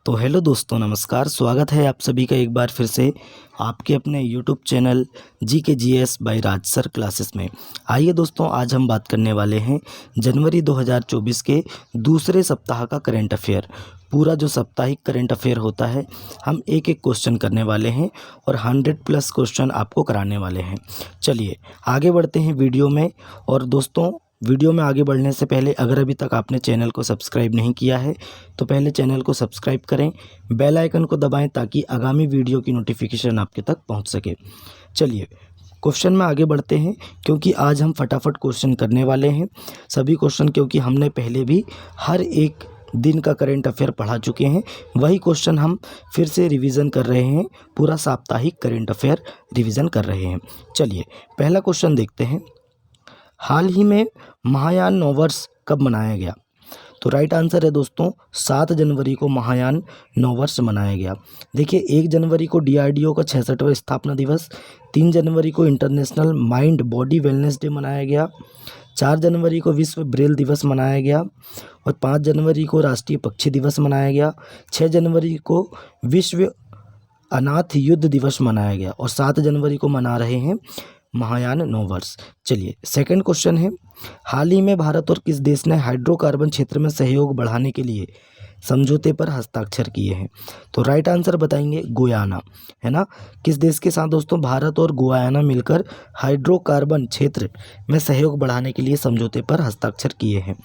तो हेलो दोस्तों, नमस्कार। स्वागत है आप सभी का एक बार फिर से आपके अपने YouTube channel GK GS by Raj sir classes में। आइए दोस्तों, आज हम बात करने वाले हैं जनवरी 2024 के दूसरे सप्ताह का करंट अफेयर। पूरा जो साप्ताहिक करंट अफेयर होता है, हम एक एक क्वेश्चन करने वाले हैं और 100+ क्वेश्चन आपको कराने वाले हैं। चलिए आगे बढ़ते हैं वीडियो में। और दोस्तों, वीडियो में आगे बढ़ने से पहले अगर अभी तक आपने चैनल को सब्सक्राइब नहीं किया है तो पहले चैनल को सब्सक्राइब करें, बेल आइकन को दबाएं ताकि आगामी वीडियो की नोटिफिकेशन आपके तक पहुंच सके। चलिए क्वेश्चन में आगे बढ़ते हैं, क्योंकि आज हम फटाफट क्वेश्चन करने वाले हैं सभी क्वेश्चन, क्योंकि हमने पहले भी हर एक दिन का करंट अफेयर पढ़ा चुके हैं। वही क्वेश्चन हम फिर से रिवीजन कर रहे हैं, पूरा साप्ताहिक करंट अफेयर रिवीजन कर रहे हैं। चलिए पहला क्वेश्चन देखते हैं। हाल ही में महायान नववर्ष कब मनाया गया? तो राइट आंसर है दोस्तों 7 जनवरी को महायान नववर्ष मनाया गया। देखिए 1 जनवरी को DRDO का 66वां स्थापना दिवस, 3 जनवरी को international mind body wellness day मनाया गया, 4 जनवरी को विश्व ब्रेल दिवस मनाया गया और 5 जनवरी को राष्ट्रीय पक्षी दिवस मनाया गया, 6 जनवरी को विश्व अनाथ युद्ध दिवस मनाया गया और 7 जनवरी को मना रहे हैं महायान नववर्ष। चलिए सेकंड क्वेश्चन है। हाल ही में भारत और किस देश ने हाइड्रोकार्बन क्षेत्र में सहयोग बढ़ाने के लिए समझौते पर हस्ताक्षर किए हैं? तो राइट आंसर बताएंगे गुयाना, है ना। किस देश के साथ दोस्तों? भारत और गुयाना मिलकर हाइड्रोकार्बन क्षेत्र में सहयोग बढ़ाने के लिए समझौते पर हस्ताक्षर किए हैं।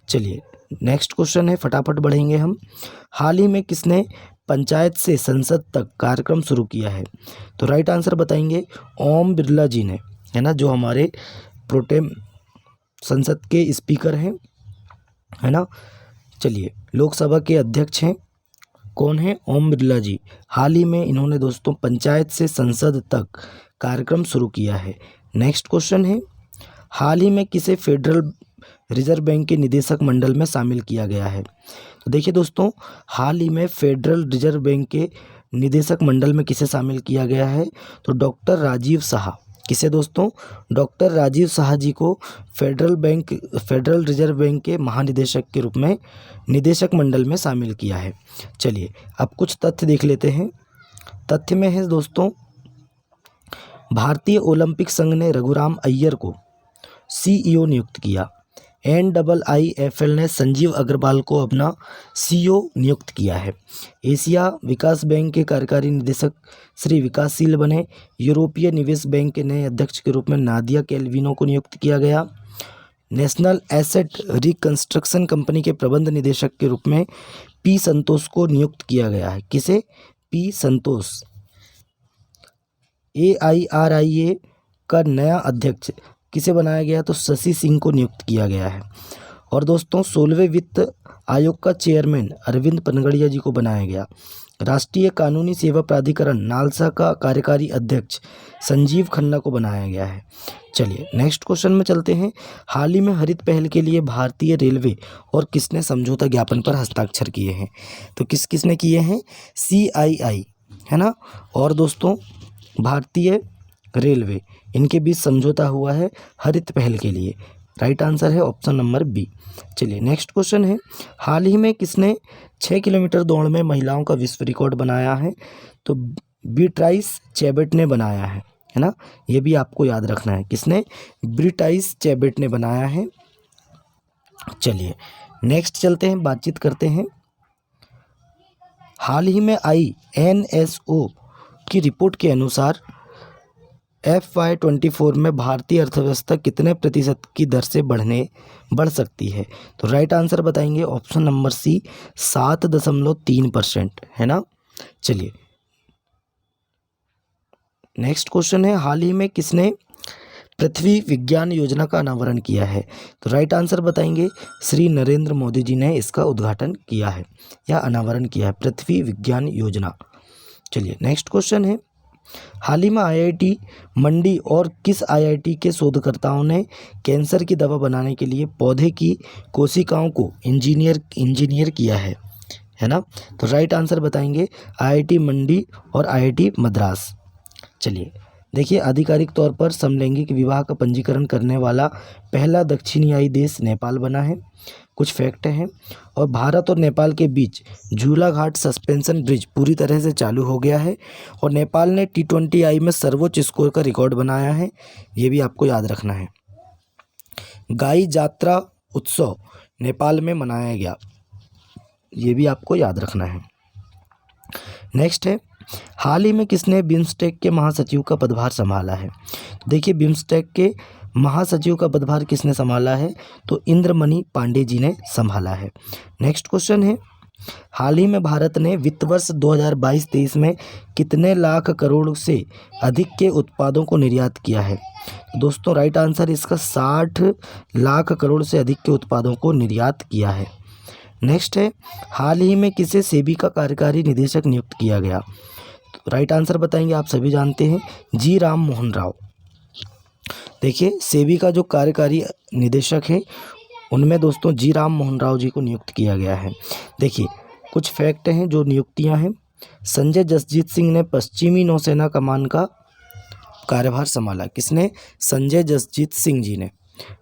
चलिए नेक्स्ट क्वेश्चन है, फटाफट बढ़ेंगे हम। हाल ही में किसने पंचायत से संसद तक कार्यक्रम शुरू किया है? तो राइट आंसर बताएंगे ओम बिरला जी ने, है ना, जो हमारे प्रोटेम संसद के स्पीकर हैं, है ना। चलिए लोकसभा के अध्यक्ष हैं, कौन है? ओम बिरला जी। हाल ही में इन्होंने दोस्तों पंचायत से संसद तक कार्यक्रम शुरू किया है। नेक्स्ट क्वेश्चन है। हाल ही में किसे फेडरल रिजर्व बैंक के निदेशक मंडल में शामिल किया गया है? तो देखिए दोस्तों, हाल ही में फेडरल रिजर्व बैंक के निदेशक मंडल में किसे शामिल किया गया है? तो डॉक्टर राजीव शाह। किसे दोस्तों? डॉक्टर राजीव शाह जी को फेडरल रिजर्व बैंक के महानिदेशक के रूप में निदेशक मंडल में शामिल किया है। चलिए अब कुछ तथ्य देख लेते हैं। तथ्य में है दोस्तों, भारतीय ओलंपिक संघ ने रघुराम अय्यर को CEO नियुक्त किया। NIIFL ने संजीव अग्रवाल को अपना CEO नियुक्त किया है। एशिया विकास बैंक के कार्यकारी निदेशक श्री विकासशील बने। यूरोपीय निवेश बैंक के नए अध्यक्ष के रूप में नादिया कैल्विनो को नियुक्त किया गया। नेशनल एसेट रिकंस्ट्रक्शन कंपनी के प्रबंध निदेशक के रूप में P संतोष को नियुक्त किया गया है। किसे? P संतोष। AIRIA का नया अध्यक्ष किसे बनाया गया? तो शशि सिंह को नियुक्त किया गया है। और दोस्तों 16वें वित्त आयोग का चेयरमैन अरविंद पनगड़िया जी को बनाया गया। राष्ट्रीय कानूनी सेवा प्राधिकरण नालसा का कार्यकारी अध्यक्ष संजीव खन्ना को बनाया गया है। चलिए नेक्स्ट क्वेश्चन में चलते हैं। हाल ही में हरित पहल के लिए भारतीय रेलवे और किसने समझौता ज्ञापन पर हस्ताक्षर किए हैं? तो किसने किए हैं? CII, है ना, और दोस्तों भारतीय रेलवे, इनके बीच समझौता हुआ है हरित पहल के लिए। राइट आंसर है ऑप्शन नंबर B। चलिए नेक्स्ट क्वेश्चन है। हाल ही में किसने 6 किलोमीटर दौड़ में महिलाओं का विश्व रिकॉर्ड बनाया है? तो बीट्राइस चैबेट ने बनाया है ना। ये भी आपको याद रखना है, किसने? बीट्राइस चैबेट ने बनाया है। चलिए नेक्स्ट चलते हैं, बातचीत करते हैं। हाल ही में आई NSO की रिपोर्ट के अनुसार FY24 में भारतीय अर्थव्यवस्था कितने प्रतिशत की दर से बढ़ सकती है? तो राइट आंसर बताएंगे ऑप्शन नंबर C 7.3%, है ना। चलिए नेक्स्ट क्वेश्चन है। हाल ही में किसने पृथ्वी विज्ञान योजना का अनावरण किया है? तो राइट आंसर बताएंगे श्री नरेंद्र मोदी जी ने इसका उद्घाटन किया है या अनावरण किया है, पृथ्वी विज्ञान योजना। चलिए नेक्स्ट क्वेश्चन है। हाल ही में IIT मंडी और किस IIT के शोधकर्ताओं ने कैंसर की दवा बनाने के लिए पौधे की कोशिकाओं को इंजीनियर किया है ना। तो राइट आंसर बताएंगे IIT मंडी और IIT मद्रास। चलिए देखिए, आधिकारिक तौर पर समलैंगिक विवाह का पंजीकरण करने वाला पहला दक्षिणीय देश नेपाल बना है। कुछ फैक्ट हैं। और भारत और नेपाल के बीच झूला घाट सस्पेंशन ब्रिज पूरी तरह से चालू हो गया है। और नेपाल ने T20I में सर्वोच्च स्कोर का रिकॉर्ड बनाया है, ये भी आपको याद रखना है। गाई जात्रा उत्सव नेपाल में मनाया गया, ये भी आपको याद रखना है। नेक्स्ट है, हाल ही में किसने बिम्स्टेक के महासचिव का पदभार संभाला है? तो देखिए, बिम्स्टेक के महासचिव का पदभार किसने संभाला है? तो इंद्रमणि पांडे जी ने संभाला है। नेक्स्ट क्वेश्चन है, हाल ही में भारत ने वित्त वर्ष 2022-23 में कितने लाख करोड़ से अधिक के उत्पादों को निर्यात किया है? दोस्तों राइट आंसर इसका 60 लाख करोड़ से अधिक के उत्पादों को निर्यात किया है। नेक्स्ट है, हाल ही में किसे सेबी का कार्यकारी निदेशक नियुक्त किया गया? तो राइट आंसर बताएंगे, आप सभी जानते हैं, जी राम मोहन राव। देखिए, सेबी का जो कार्यकारी निदेशक है उनमें दोस्तों जी राम मोहन राव जी को नियुक्त किया गया है। देखिए, कुछ फैक्ट हैं जो नियुक्तियां हैं। संजय जसजीत सिंह ने पश्चिमी नौसेना कमान का कार्यभार संभाला। किसने? संजय जसजीत सिंह जी ने।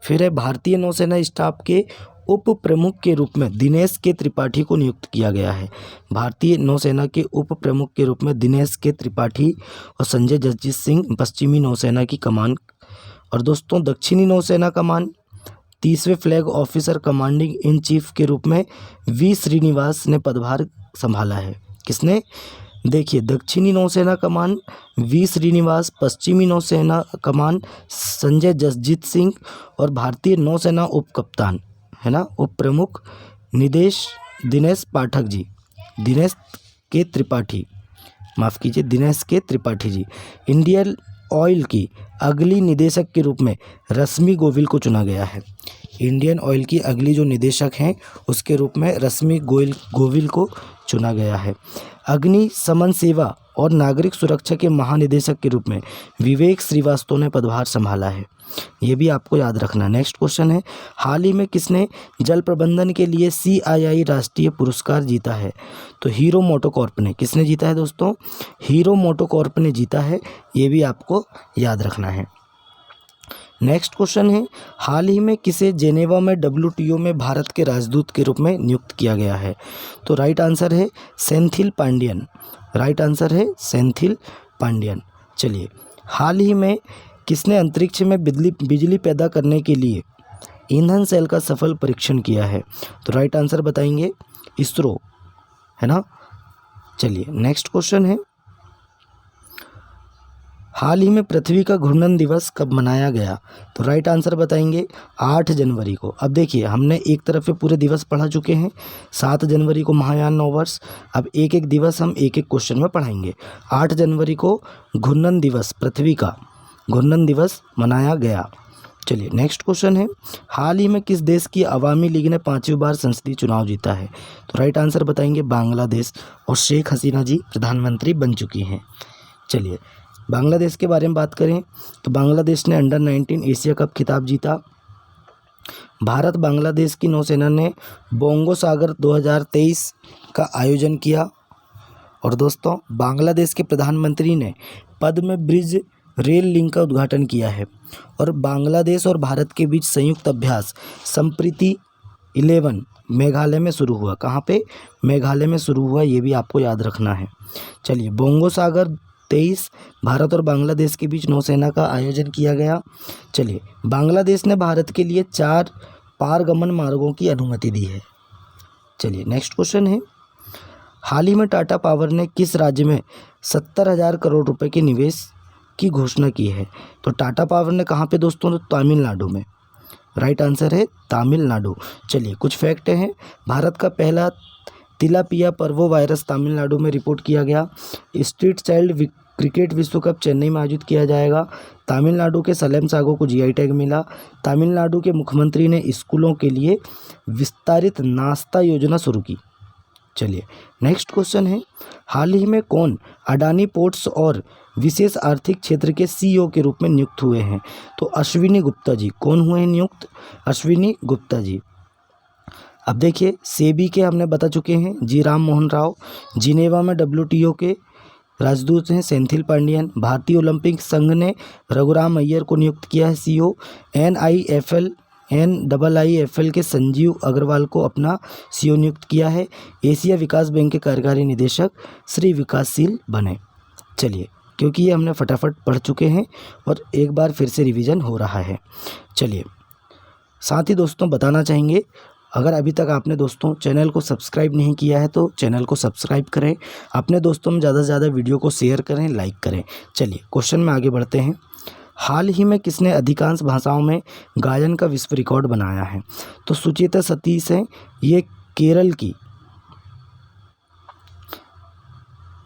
फिर है, भारतीय नौसेना स्टाफ के उप प्रमुख के रूप में दिनेश के त्रिपाठी को नियुक्त किया गया है। भारतीय नौसेना के उप प्रमुख के रूप में दिनेश के त्रिपाठी और संजय जसजीत सिंह पश्चिमी नौसेना की कमान। और दोस्तों दक्षिणी नौसेना कमान 30वें flag officer commanding in chief के रूप में वी श्रीनिवास ने पदभार संभाला है। किसने? देखिए, दक्षिणी नौसेना कमान वी श्रीनिवास, पश्चिमी नौसेना कमान संजय जसजीत सिंह और भारतीय नौसेना उप कप्तान है ना, उप प्रमुख निदेश दिनेश पाठक जी, दिनेश के त्रिपाठी, माफ़ कीजिए, दिनेश के त्रिपाठी जी। इंडियन ऑयल की अगली निदेशक के रूप में रश्मि गोविल को चुना गया है। इंडियन ऑयल की अगली जो निदेशक हैं उसके रूप में रश्मि गोविल को चुना गया है। अग्नि शमन सेवा और नागरिक सुरक्षा के महानिदेशक के रूप में विवेक श्रीवास्तव ने पदभार संभाला है, ये भी आपको याद रखना। नेक्स्ट क्वेश्चन है, हाल ही में किसने जल प्रबंधन के लिए CII राष्ट्रीय पुरस्कार जीता है? तो हीरो मोटोकॉर्प ने। किसने जीता है दोस्तों? हीरो मोटोकॉर्प ने जीता है, ये भी आपको याद रखना है। नेक्स्ट क्वेश्चन है, हाल ही में किसे जेनेवा में WTO में भारत के राजदूत के रूप में नियुक्त किया गया है? तो राइट आंसर है सेंथिल पांडियन। राइट आंसर है सेंथिल पांडियन। चलिए, हाल ही में किसने अंतरिक्ष में बिजली पैदा करने के लिए ईंधन सेल का सफल परीक्षण किया है? तो राइट आंसर बताएंगे, इसरो है ना। चलिए, नेक्स्ट क्वेश्चन है, हाल ही में पृथ्वी का घूर्णन दिवस कब मनाया गया? तो राइट आंसर बताएंगे 8 जनवरी को। अब देखिए, हमने एक तरफ से पूरे दिवस पढ़ा चुके हैं। 7 जनवरी को महायान नववर्ष, अब एक एक दिवस हम एक एक क्वेश्चन में पढ़ाएंगे। 8 जनवरी को घूर्णन दिवस, पृथ्वी का घूर्णन दिवस मनाया गया। चलिए, नेक्स्ट क्वेश्चन है, हाल ही में किस देश की अवामी लीग ने 5वीं बार संसदीय चुनाव जीता है? तो राइट आंसर बताएंगे बांग्लादेश, और शेख हसीना जी प्रधानमंत्री बन चुकी हैं। चलिए, बांग्लादेश के बारे में बात करें तो बांग्लादेश ने अंडर 19 एशिया कप खिताब जीता। भारत बांग्लादेश की नौसेना ने बोंगो सागर 2023 का आयोजन किया। और दोस्तों, बांग्लादेश के प्रधानमंत्री ने पद्म ब्रिज रेल लिंक का उद्घाटन किया है। और बांग्लादेश और भारत के बीच संयुक्त अभ्यास संप्रीति 11 मेघालय में शुरू हुआ। कहाँ पे? मेघालय में शुरू हुआ, ये भी आपको याद रखना है। चलिए, बोंगो सागर 23 भारत और बांग्लादेश के बीच नौसेना का आयोजन किया गया। चलिए, बांग्लादेश ने भारत के लिए 4 पारगमन मार्गों की अनुमति दी है। चलिए, नेक्स्ट क्वेश्चन है, हाल ही में टाटा पावर ने किस राज्य में 70,000 करोड़ रुपए के निवेश की घोषणा की है? तो टाटा पावर ने कहाँ पे दोस्तों? तो तमिलनाडु में। राइट आंसर है तमिलनाडु। चलिए, कुछ फैक्ट हैं, भारत का पहला तिलापिया पर्वो वायरस तमिलनाडु में रिपोर्ट किया गया। स्ट्रीट चाइल्ड क्रिकेट विश्व कप चेन्नई में आयोजित किया जाएगा। तमिलनाडु के सलेम सागो को GI टैग मिला। तमिलनाडु के मुख्यमंत्री ने स्कूलों के लिए विस्तारित नाश्ता योजना शुरू की। चलिए, नेक्स्ट क्वेश्चन है, हाल ही में कौन अडानी पोर्ट्स और विशेष आर्थिक क्षेत्र के CEO के रूप में नियुक्त हुए हैं? तो अश्विनी गुप्ता जी। कौन हुए हैं नियुक्त? अश्विनी गुप्ता जी। अब देखिए, सेबी के हमने बता चुके हैं जी राम मोहन राव। जिनेवा में WTO के राजदूत हैं सेंथिल पांडियन। भारतीय ओलंपिक संघ ने रघुराम अय्यर को नियुक्त किया है CEO। NIFL NIIFL के संजीव अग्रवाल को अपना CEO नियुक्त किया है। एशिया विकास बैंक के कार्यकारी निदेशक श्री विकासशील बने। चलिए, क्योंकि ये हमने फटाफट पढ़ चुके हैं और एक बार फिर से रिवीजन हो रहा है। चलिए, साथ ही दोस्तों बताना चाहेंगे, अगर अभी तक आपने दोस्तों चैनल को सब्सक्राइब नहीं किया है तो चैनल को सब्सक्राइब करें, अपने दोस्तों में ज़्यादा से ज़्यादा वीडियो को शेयर करें, लाइक करें। चलिए, क्वेश्चन में आगे बढ़ते हैं। हाल ही में किसने अधिकांश भाषाओं में गायन का विश्व रिकॉर्ड बनाया है? तो सुचेता सतीश है, ये केरल की,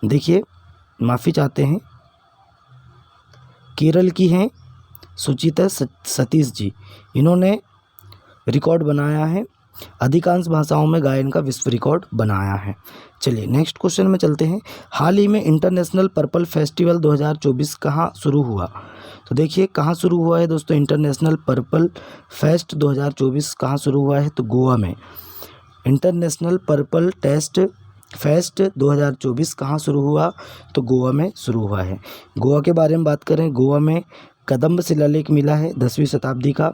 देखिए माफ़ी चाहते हैं, केरल की हैं सुचिता सतीश जी। इन्होंने रिकॉर्ड बनाया है, अधिकांश भाषाओं में गायन का विश्व रिकॉर्ड बनाया है। चलिए नेक्स्ट क्वेश्चन में चलते हैं। हाल ही में इंटरनेशनल पर्पल फेस्टिवल 2024 कहाँ शुरू हुआ? तो देखिए कहाँ शुरू हुआ है दोस्तों, इंटरनेशनल पर्पल फेस्ट 2024 कहाँ शुरू हुआ है? तो गोवा में। इंटरनेशनल पर्पल फेस्ट 2024 कहाँ शुरू हुआ? तो गोवा में शुरू हुआ है। गोवा के बारे में बात करें, गोवा में कदम्ब शिलालेख मिला है 10वीं शताब्दी का।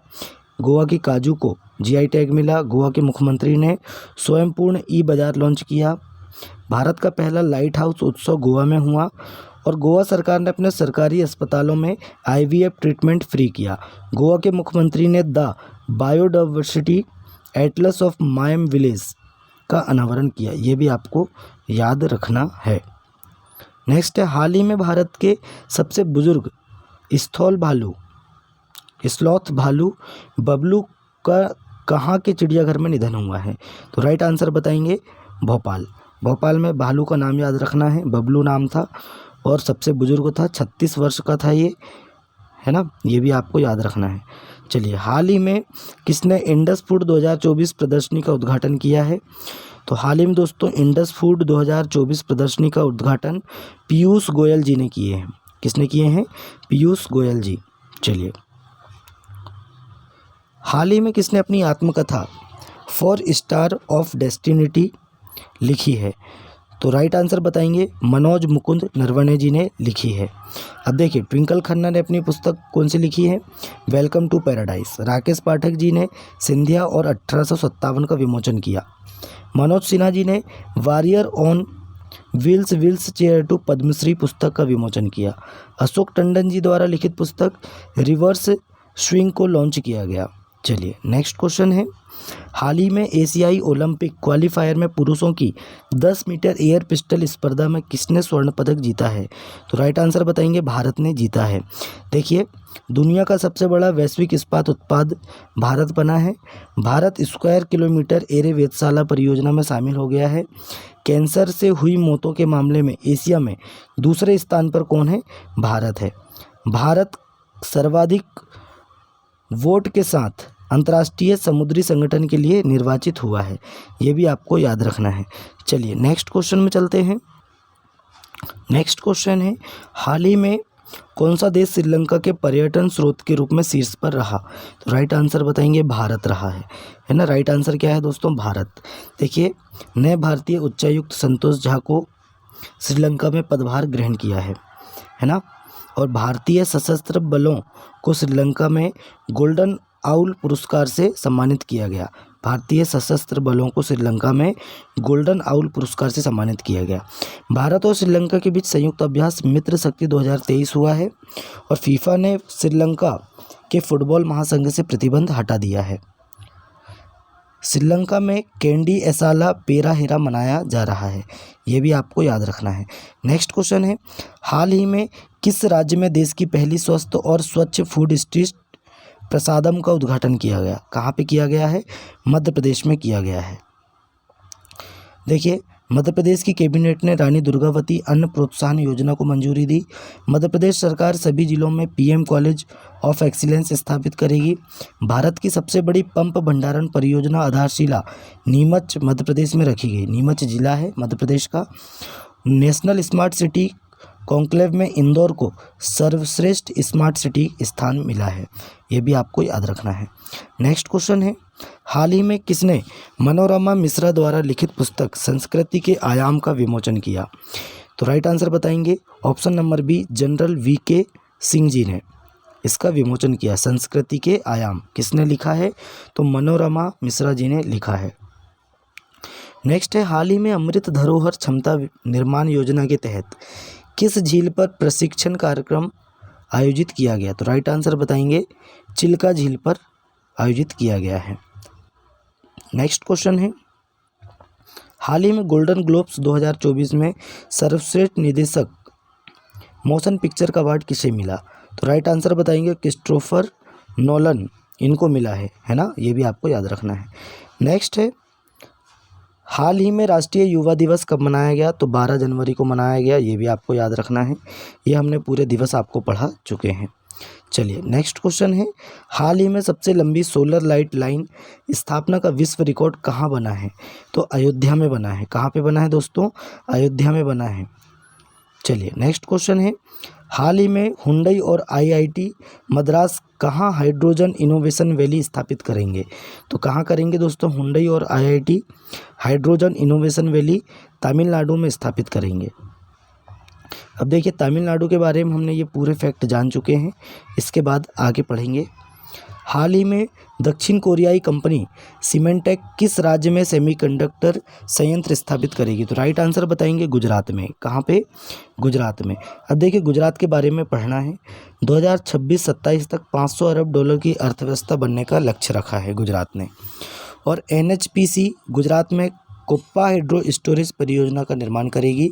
गोवा की काजू को GI टैग मिला। गोवा के मुख्यमंत्री ने स्वयंपूर्ण ई-बाजार लॉन्च किया। भारत का पहला लाइट हाउस उत्सव गोवा में हुआ और गोवा सरकार ने अपने सरकारी अस्पतालों में IVF ट्रीटमेंट फ्री किया। गोवा के मुख्यमंत्री ने the biodiversity Atlas of मायम village का अनावरण किया। ये भी आपको याद रखना है। नेक्स्ट है, हाल ही में भारत के सबसे बुजुर्ग स्लॉथ भालू बबलू का कहाँ के चिड़ियाघर में निधन हुआ है? तो राइट आंसर बताएंगे भोपाल। भोपाल में भालू का नाम याद रखना है, बबलू नाम था और सबसे बुजुर्ग था, 36 वर्ष का था ये, है ना, ये भी आपको याद रखना है। चलिए, हाल ही में किसने इंडस फूड 2024 प्रदर्शनी का उद्घाटन किया है? तो हाल ही में दोस्तों इंडस फूड 2024 प्रदर्शनी का उद्घाटन पीयूष गोयल जी ने किए हैं। किसने किए हैं? पीयूष गोयल जी। चलिए, हाल ही में किसने अपनी आत्मकथा 4 स्टार ऑफ डेस्टिनिटी लिखी है? तो राइट आंसर बताएंगे मनोज मुकुंद नरवणे जी ने लिखी है। अब देखिए, ट्विंकल खन्ना ने अपनी पुस्तक कौन सी लिखी है? Welcome to paradise. Rakesh Pathak ji ने सिंधिया और 1857 का विमोचन किया। मनोज सिन्हा जी ने warrior on wheels chair to Padmashri पुस्तक का विमोचन किया। अशोक टंडन जी द्वारा लिखित पुस्तक रिवर्स स्विंग को लॉन्च किया गया। चलिए नेक्स्ट क्वेश्चन है, हाल ही में एशियाई ओलंपिक क्वालिफायर में पुरुषों की 10 मीटर एयर पिस्टल स्पर्धा में किसने स्वर्ण पदक जीता है? तो राइट आंसर बताएंगे भारत ने जीता है। देखिए, दुनिया का सबसे बड़ा वैश्विक इस्पात उत्पाद भारत बना है। भारत स्क्वायर किलोमीटर एरे वेधशाला परियोजना में शामिल हो गया है। कैंसर से हुई मौतों के मामले में एशिया में दूसरे स्थान पर कौन है? भारत है। भारत सर्वाधिक वोट के साथ अंतर्राष्ट्रीय समुद्री संगठन के लिए निर्वाचित हुआ है। ये भी आपको याद रखना है। चलिए नेक्स्ट क्वेश्चन में चलते हैं। नेक्स्ट क्वेश्चन है, हाल ही में कौन सा देश श्रीलंका के पर्यटन स्रोत के रूप में शीर्ष पर रहा? तो राइट आंसर बताएंगे भारत रहा है ना। राइट आंसर क्या है दोस्तों? भारत। देखिए, नए भारतीय उच्चायुक्त संतोष झा को श्रीलंका में पदभार ग्रहण किया है ना। और भारतीय सशस्त्र बलों को श्रीलंका में गोल्डन आउल पुरस्कार से सम्मानित किया गया। भारतीय सशस्त्र बलों को श्रीलंका में गोल्डन आउल पुरस्कार से सम्मानित किया गया। भारत और श्रीलंका के बीच संयुक्त अभ्यास मित्र शक्ति 2023 हुआ है और फीफा ने श्रीलंका के फुटबॉल महासंघ से प्रतिबंध हटा दिया है। श्रीलंका में कैंडी एसाला पेराहेरा मनाया जा रहा है। ये भी आपको याद रखना है। नेक्स्ट क्वेश्चन है, हाल ही में किस राज्य में देश की पहली स्वस्थ और स्वच्छ फूड स्ट्रीट प्रसादम का उद्घाटन किया गया? कहाँ पे किया गया है? मध्य प्रदेश में किया गया है। देखिए, मध्य प्रदेश की कैबिनेट ने रानी दुर्गावती अन्न प्रोत्साहन योजना को मंजूरी दी। मध्य प्रदेश सरकार सभी जिलों में PM कॉलेज ऑफ एक्सीलेंस स्थापित करेगी। भारत की सबसे बड़ी पंप भंडारण परियोजना आधारशिला नीमच मध्य प्रदेश में रखी गई। नीमच जिला है मध्य प्रदेश का। नेशनल स्मार्ट सिटी कॉन्क्लेव में इंदौर को सर्वश्रेष्ठ स्मार्ट सिटी स्थान मिला है। ये भी आपको याद रखना है। नेक्स्ट क्वेश्चन है, हाल ही में किसने मनोरमा मिश्रा द्वारा लिखित पुस्तक संस्कृति के आयाम का विमोचन किया? तो राइट आंसर बताएंगे option number B general VK Singh ji ने। इसका विमोचन किया? संस्कृति के आयाम किसने लिखा है? तो मनोरमा मिश्रा जी ने लिखा है। नेक्स्ट है, हाल ही में अमृत धरोहर क्षमता निर्माण योजना के तहत किस झील पर प्रशिक्षण कार्यक्रम आयोजित किया गया? तो राइट आंसर बताएंगे, चिल्का झील पर आयोजित किया गया है। नेक्स्ट क्वेश्चन है, हाल ही में गोल्डन ग्लोब्स 2024 में सर्वश्रेष्ठ निर्देशक मोशन पिक्चर का अवार्ड किसे मिला? तो राइट आंसर बताएंगे, क्रिस्टोफर नोलन इनको मिला है ना, ये भी आपको याद रखना है। नेक्स्ट है, हाल ही में राष्ट्रीय युवा दिवस कब मनाया गया? तो 12 जनवरी को मनाया गया, ये भी आपको याद रखना है, ये हमने पूरे दिवस आपको पढ़ा चुके हैं। चलिए नेक्स्ट क्वेश्चन है, हाल ही में सबसे लंबी सोलर लाइट लाइन स्थापना का विश्व रिकॉर्ड कहाँ बना है? तो अयोध्या में बना है। कहाँ पे बना है दोस्तों? अयोध्या में बना है। चलिए नेक्स्ट क्वेश्चन है, हाल ही में हुंडई और आईआईटी मद्रास कहाँ हाइड्रोजन इनोवेशन वैली स्थापित करेंगे? तो कहाँ करेंगे दोस्तों? हुंडई और IIT hydrogen innovation valley Tamil Nadu में स्थापित करेंगे। अब देखिए, तमिलनाडु के बारे में हमने ये पूरे फैक्ट जान चुके हैं, इसके बाद आगे पढ़ेंगे। हाल ही में दक्षिण कोरियाई कंपनी सीमेंटेक किस राज्य में सेमीकंडक्टर संयंत्र स्थापित करेगी? तो राइट आंसर बताएंगे, गुजरात में। कहाँ पे? गुजरात में। अब देखिए, गुजरात के बारे में पढ़ना है। 2026-27 तक 500 अरब डॉलर की अर्थव्यवस्था बनने का लक्ष्य रखा है गुजरात ने। और एनएचपीसी गुजरात में कोप्पा हाइड्रो स्टोरेज परियोजना का निर्माण करेगी।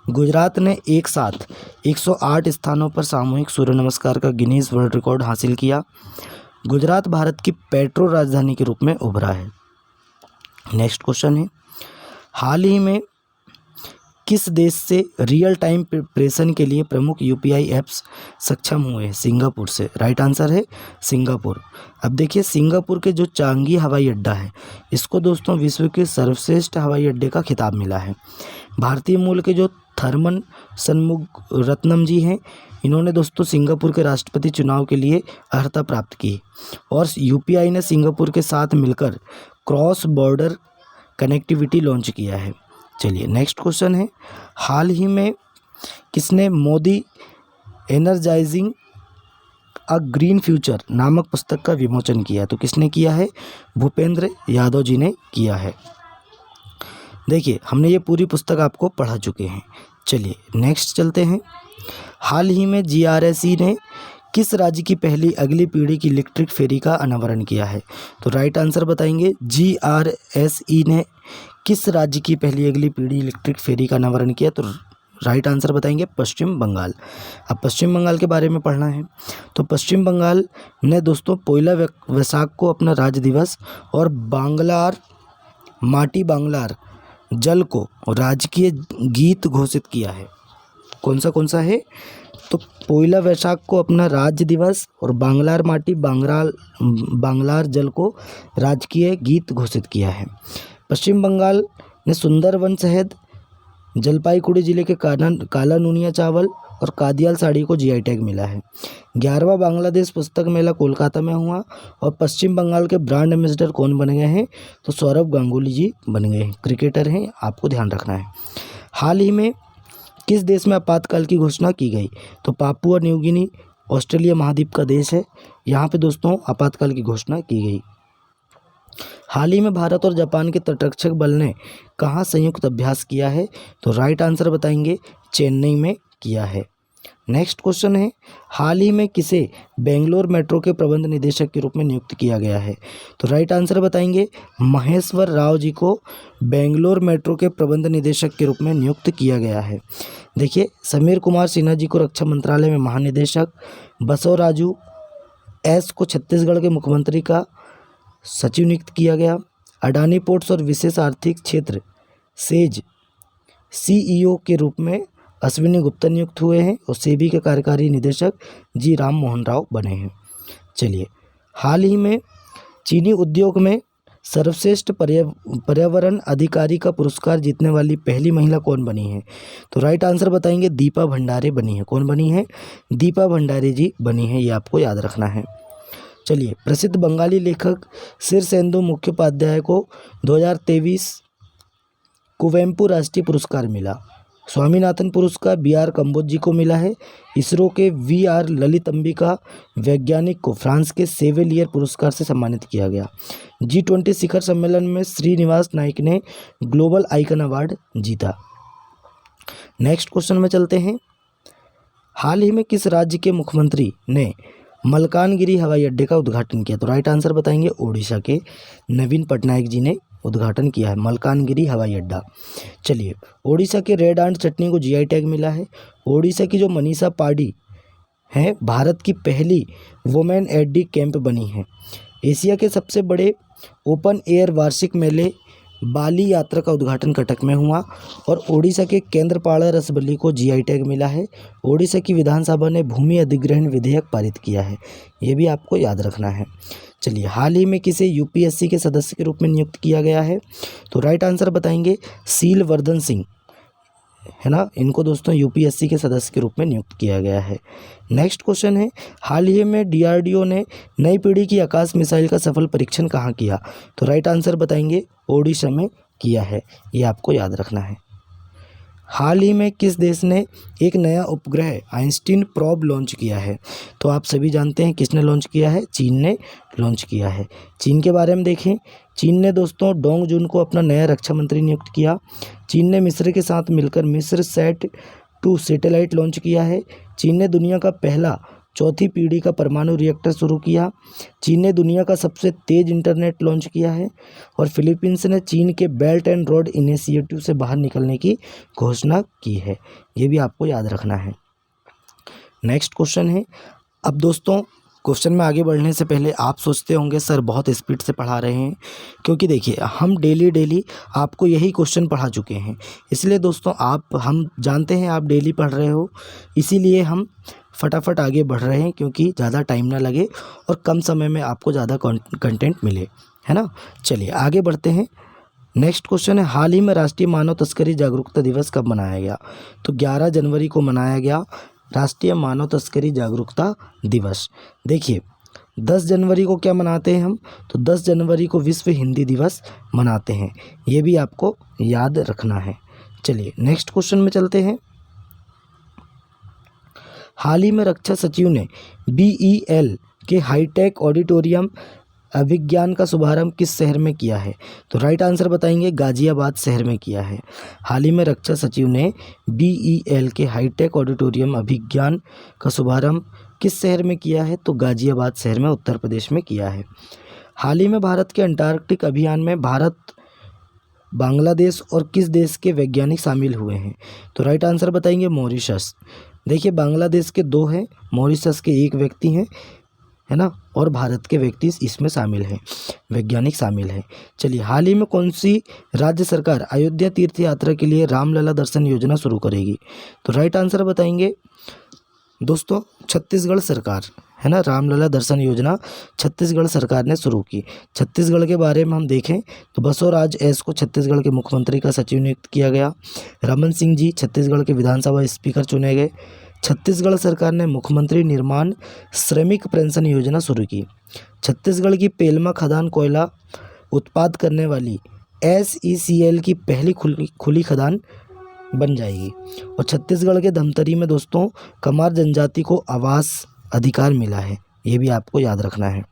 गुजरात ने एक साथ 108 स्थानों पर सामूहिक सूर्य नमस्कार का गिनीज वर्ल्ड रिकॉर्ड हासिल किया। गुजरात भारत की पेट्रो राजधानी के रूप में उभरा है। नेक्स्ट क्वेश्चन है, हाल ही में किस देश से रियल टाइम प्रिपरेशन के लिए प्रमुख यूपीआई ऐप्स सक्षम हुए हैं? सिंगापुर से। राइट आंसर है सिंगापुर। अब देखिए, सिंगापुर के जो चांगी हवाई अड्डा है, इसको दोस्तों विश्व के सर्वश्रेष्ठ हवाई अड्डे का खिताब मिला है। भारतीय मूल के जो थर्मन सन्मुगरत्नम जी हैं, इन्होंने दोस्तों सिंगापुर के राष्ट्रपति चुनाव के लिए अर्हता प्राप्त की। और यूपीआई ने सिंगापुर के साथ मिलकर क्रॉस बॉर्डर कनेक्टिविटी लॉन्च किया है। चलिए नेक्स्ट क्वेश्चन है, हाल ही में किसने मोदी एनर्जाइजिंग अ ग्रीन फ्यूचर नामक पुस्तक का विमोचन किया? तो किसने किया है? भूपेंद्र यादव जी ने किया है। देखिए, हमने ये पूरी पुस्तक आपको पढ़ा चुके हैं। चलिए नेक्स्ट चलते हैं, हाल ही में जीआरएसई ने किस राज्य की पहली अगली पीढ़ी की इलेक्ट्रिक फेरी का अनावरण किया है? तो राइट आंसर बताएंगे, जीआरएसई ने किस राज्य की पहली अगली पीढ़ी इलेक्ट्रिक फेरी का अनावरण किया? तो राइट आंसर बताएंगे, पश्चिम बंगाल। अब पश्चिम बंगाल के बारे में पढ़ना है। तो पश्चिम बंगाल ने दोस्तों 1 वैशाख को अपना राज्य दिवस और बांग्लार माटी बांग्लार जल को राजकीय गीत घोषित किया है। कौन सा है? तो 1 वैशाख को अपना राज्य दिवस और बांग्लार माटी बांग्लार जल को राजकीय गीत घोषित किया है। पश्चिम बंगाल ने सुंदरवन शहद, जलपाईगुड़ी जिले के काला नूनिया चावल और कादियाल साड़ी को जीआई टैग मिला है। 11वां बांग्लादेश पुस्तक मेला कोलकाता में हुआ। और पश्चिम बंगाल के ब्रांड एम्बेसडर कौन बन गए हैं? तो सौरभ गांगुली जी बन गए हैं, क्रिकेटर हैं, आपको ध्यान रखना है। हाल ही में किस देश में आपातकाल की घोषणा की गई? तो पापुआ न्यू गिनी ऑस्ट्रेलिया महाद्वीप का देश है, यहाँ पे दोस्तों आपातकाल की घोषणा की गई। हाल ही में भारत और जापान के तटरक्षक बल ने कहाँ संयुक्त अभ्यास किया है? तो राइट आंसर बताएंगे, चेन्नई में किया है। नेक्स्ट क्वेश्चन है, हाल ही में किसे बेंगलोर मेट्रो के प्रबंध निदेशक के रूप में नियुक्त किया गया है? तो राइट आंसर बताएंगे, महेश्वर राव जी को बेंगलोर मेट्रो के प्रबंध निदेशक के रूप में नियुक्त किया गया है। देखिए, समीर कुमार सिन्हा जी को रक्षा मंत्रालय में महानिदेशक, बसवराजू एस को छत्तीसगढ़ के मुख्यमंत्री का सचिव नियुक्त किया गया। अडानी पोर्ट्स और विशेष आर्थिक क्षेत्र सेज सीईओ के रूप में अश्विनी गुप्ता नियुक्त हुए हैं और सेबी के कार्यकारी निदेशक जी राम मोहन राव बने हैं। चलिए, हाल ही में चीनी उद्योग में सर्वश्रेष्ठ पर्यावरण अधिकारी का पुरस्कार जीतने वाली पहली महिला कौन बनी है? तो राइट आंसर बताएंगे, दीपा भंडारे बनी है। कौन बनी है? दीपा भंडारे जी बनी है, ये आपको याद रखना है। चलिए, प्रसिद्ध बंगाली लेखक शीर्षेंदु मुखोपाध्याय को 2023 कुवेम्पु राष्ट्रीय पुरस्कार मिला। स्वामीनाथन पुरस्कार बी.आर. कंबोज जी को मिला है। इसरो के वी.आर. ललित अंबिका वैज्ञानिक को फ्रांस के सेवेलियर पुरस्कार से सम्मानित किया गया। G20 शिखर सम्मेलन में श्रीनिवास नाइक ने ग्लोबल आइकन अवार्ड जीता। नेक्स्ट क्वेश्चन में चलते हैं। हाल ही में किस राज्य के मुख्यमंत्री ने मलकानगिरी हवाई अड्डे का उद्घाटन किया? तो राइट आंसर बताएंगे ओडिशा के नवीन पटनायक जी ने उद्घाटन किया है मलकानगिरी हवाई अड्डा। चलिए, ओडिशा के रेड आंट चटनी को जीआई टैग मिला है। ओडिशा की जो मनीषा पाडी है भारत की पहली वुमेन एडी कैंप बनी है। एशिया के सबसे बड़े ओपन एयर वार्षिक मेले बाली यात्रा का उद्घाटन कटक में हुआ। और ओडिशा के केंद्रपाड़ा रसबली को जीआई टैग मिला है। ओडिशा की विधानसभा ने भूमि अधिग्रहण विधेयक पारित किया है, ये भी आपको याद रखना है। चलिए, हाल ही में किसे यूपीएससी के सदस्य के रूप में नियुक्त किया गया है? तो राइट आंसर बताएंगे सीलवर्धन सिंह, है ना। इनको दोस्तों यूपीएससी के सदस्य के रूप में नियुक्त किया गया है। नेक्स्ट क्वेश्चन है, हाल ही में डीआरडीओ ने नई पीढ़ी की आकाश मिसाइल का सफल परीक्षण कहाँ किया? तो राइट आंसर बताएंगे ओडिशा में किया है, ये आपको याद रखना है। हाल ही में किस देश ने एक नया उपग्रह आइंस्टीन प्रोब लॉन्च किया है? तो आप सभी जानते हैं किसने लॉन्च किया है, चीन ने लॉन्च किया है। चीन के बारे में देखें, चीन ने दोस्तों डोंग जुन को अपना नया रक्षा मंत्री नियुक्त किया। चीन ने मिस्र के साथ मिलकर मिस्र सैट 2 सैटेलाइट लॉन्च किया है। चीन ने दुनिया का पहला चौथी पीढ़ी का परमाणु रिएक्टर शुरू किया। चीन ने दुनिया का सबसे तेज इंटरनेट लॉन्च किया है। और फिलीपींस ने चीन के बेल्ट एंड रोड इनिशिएटिव से बाहर निकलने की घोषणा की है, ये भी आपको याद रखना है। नेक्स्ट क्वेश्चन है। अब दोस्तों क्वेश्चन में आगे बढ़ने से पहले आप सोचते होंगे सर बहुत स्पीड से पढ़ा रहे हैं, क्योंकि देखिए हम डेली आपको यही क्वेश्चन पढ़ा चुके हैं। इसलिए दोस्तों हम जानते हैं आप डेली पढ़ रहे हो, इसीलिए हम फटाफट आगे बढ़ रहे हैं, क्योंकि ज़्यादा टाइम ना लगे और कम समय में आपको ज़्यादा कंटेंट मिले, है ना। चलिए आगे बढ़ते हैं। नेक्स्ट क्वेश्चन है, हाल ही में राष्ट्रीय मानव तस्करी जागरूकता दिवस कब मनाया गया? तो 11 जनवरी को मनाया गया राष्ट्रीय मानव तस्करी जागरूकता दिवस। देखिए 10 जनवरी को क्या मनाते हैं हम? तो 10 जनवरी को विश्व हिंदी दिवस मनाते हैं, ये भी आपको याद रखना है। चलिए नेक्स्ट क्वेश्चन में चलते हैं। हाल ही में रक्षा सचिव ने BEL के हाईटेक ऑडिटोरियम अभिज्ञान का शुभारंभ किस शहर में किया है? तो राइट आंसर बताएंगे गाजियाबाद शहर में किया है। हाल ही में रक्षा सचिव ने BEL के हाईटेक ऑडिटोरियम अभिज्ञान का शुभारंभ किस शहर में किया है? तो गाजियाबाद शहर में उत्तर प्रदेश में किया है। हाल ही में भारत के अंटार्कटिक अभियान में भारत, बांग्लादेश और किस देश के वैज्ञानिक शामिल हुए हैं? तो राइट आंसर बताएंगे मॉरिशस। देखिए बांग्लादेश के 2 हैं, मॉरिशस के 1 व्यक्ति हैं, है ना, और भारत के व्यक्ति इसमें शामिल हैं, वैज्ञानिक शामिल हैं। चलिए, हाल ही में कौन सी राज्य सरकार अयोध्या तीर्थ यात्रा के लिए रामलला दर्शन योजना शुरू करेगी? तो राइट आंसर बताएंगे दोस्तों छत्तीसगढ़ सरकार, है ना। रामलला दर्शन योजना छत्तीसगढ़ सरकार ने शुरू की। छत्तीसगढ़ के बारे में हम देखें तो बसवराज एस को छत्तीसगढ़ के मुख्यमंत्री का सचिव नियुक्त किया गया। रमन सिंह जी छत्तीसगढ़ के विधानसभा स्पीकर चुने गए। छत्तीसगढ़ सरकार ने मुख्यमंत्री निर्माण श्रमिक पेंशन योजना शुरू की। छत्तीसगढ़ की पेलमा खदान कोयला उत्पाद करने वाली SECL की पहली खुली खदान बन जाएगी। और छत्तीसगढ़ के धमतरी में दोस्तों कमार जनजाति को आवास अधिकार मिला है, ये भी आपको याद रखना है।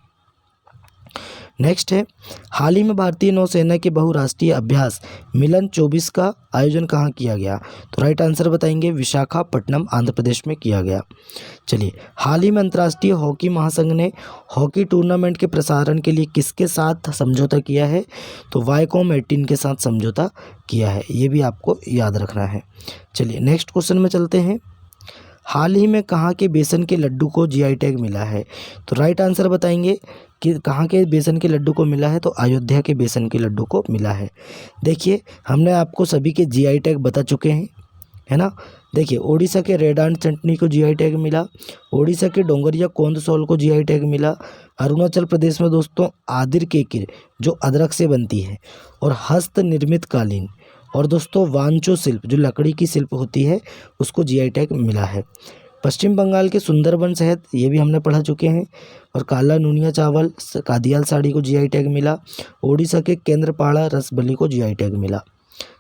नेक्स्ट है, हाल ही में भारतीय नौसेना के बहुराष्ट्रीय अभ्यास मिलन 24 का आयोजन कहाँ किया गया? तो राइट आंसर बताएंगे विशाखापट्टनम आंध्र प्रदेश में किया गया। चलिए, हाल ही में अंतर्राष्ट्रीय हॉकी महासंघ ने हॉकी टूर्नामेंट के प्रसारण के लिए किसके साथ समझौता किया है? तो वायकॉम 18 के साथ समझौता किया है, ये भी आपको याद रखना है। चलिए नेक्स्ट क्वेश्चन में चलते हैं। हाल ही में कहाँ के बेसन के लड्डू को जीआई टैग मिला है? तो राइट आंसर बताएंगे कि कहाँ के बेसन के लड्डू को मिला है? तो अयोध्या के बेसन के लड्डू को मिला है। देखिए हमने आपको सभी के जीआई टैग बता चुके हैं, है ना। देखिए ओडिशा के रेड आंट चटनी को जीआई टैग मिला, ओडिशा के डोंगरिया कोंदसोल को जीआई टैग मिला, अरुणाचल प्रदेश में दोस्तों आदिर केकिर जो अदरक से बनती है और हस्त निर्मित कालीन, और दोस्तों वांचो शिल्प जो लकड़ी की शिल्प होती है उसको जीआई टैग मिला है। पश्चिम बंगाल के सुंदरबन शहद ये भी हमने पढ़ा चुके हैं, और काला नूनिया चावल कादियाल साड़ी को जीआई टैग मिला। ओडिशा के केंद्रपाड़ा रसबली को जीआई टैग मिला।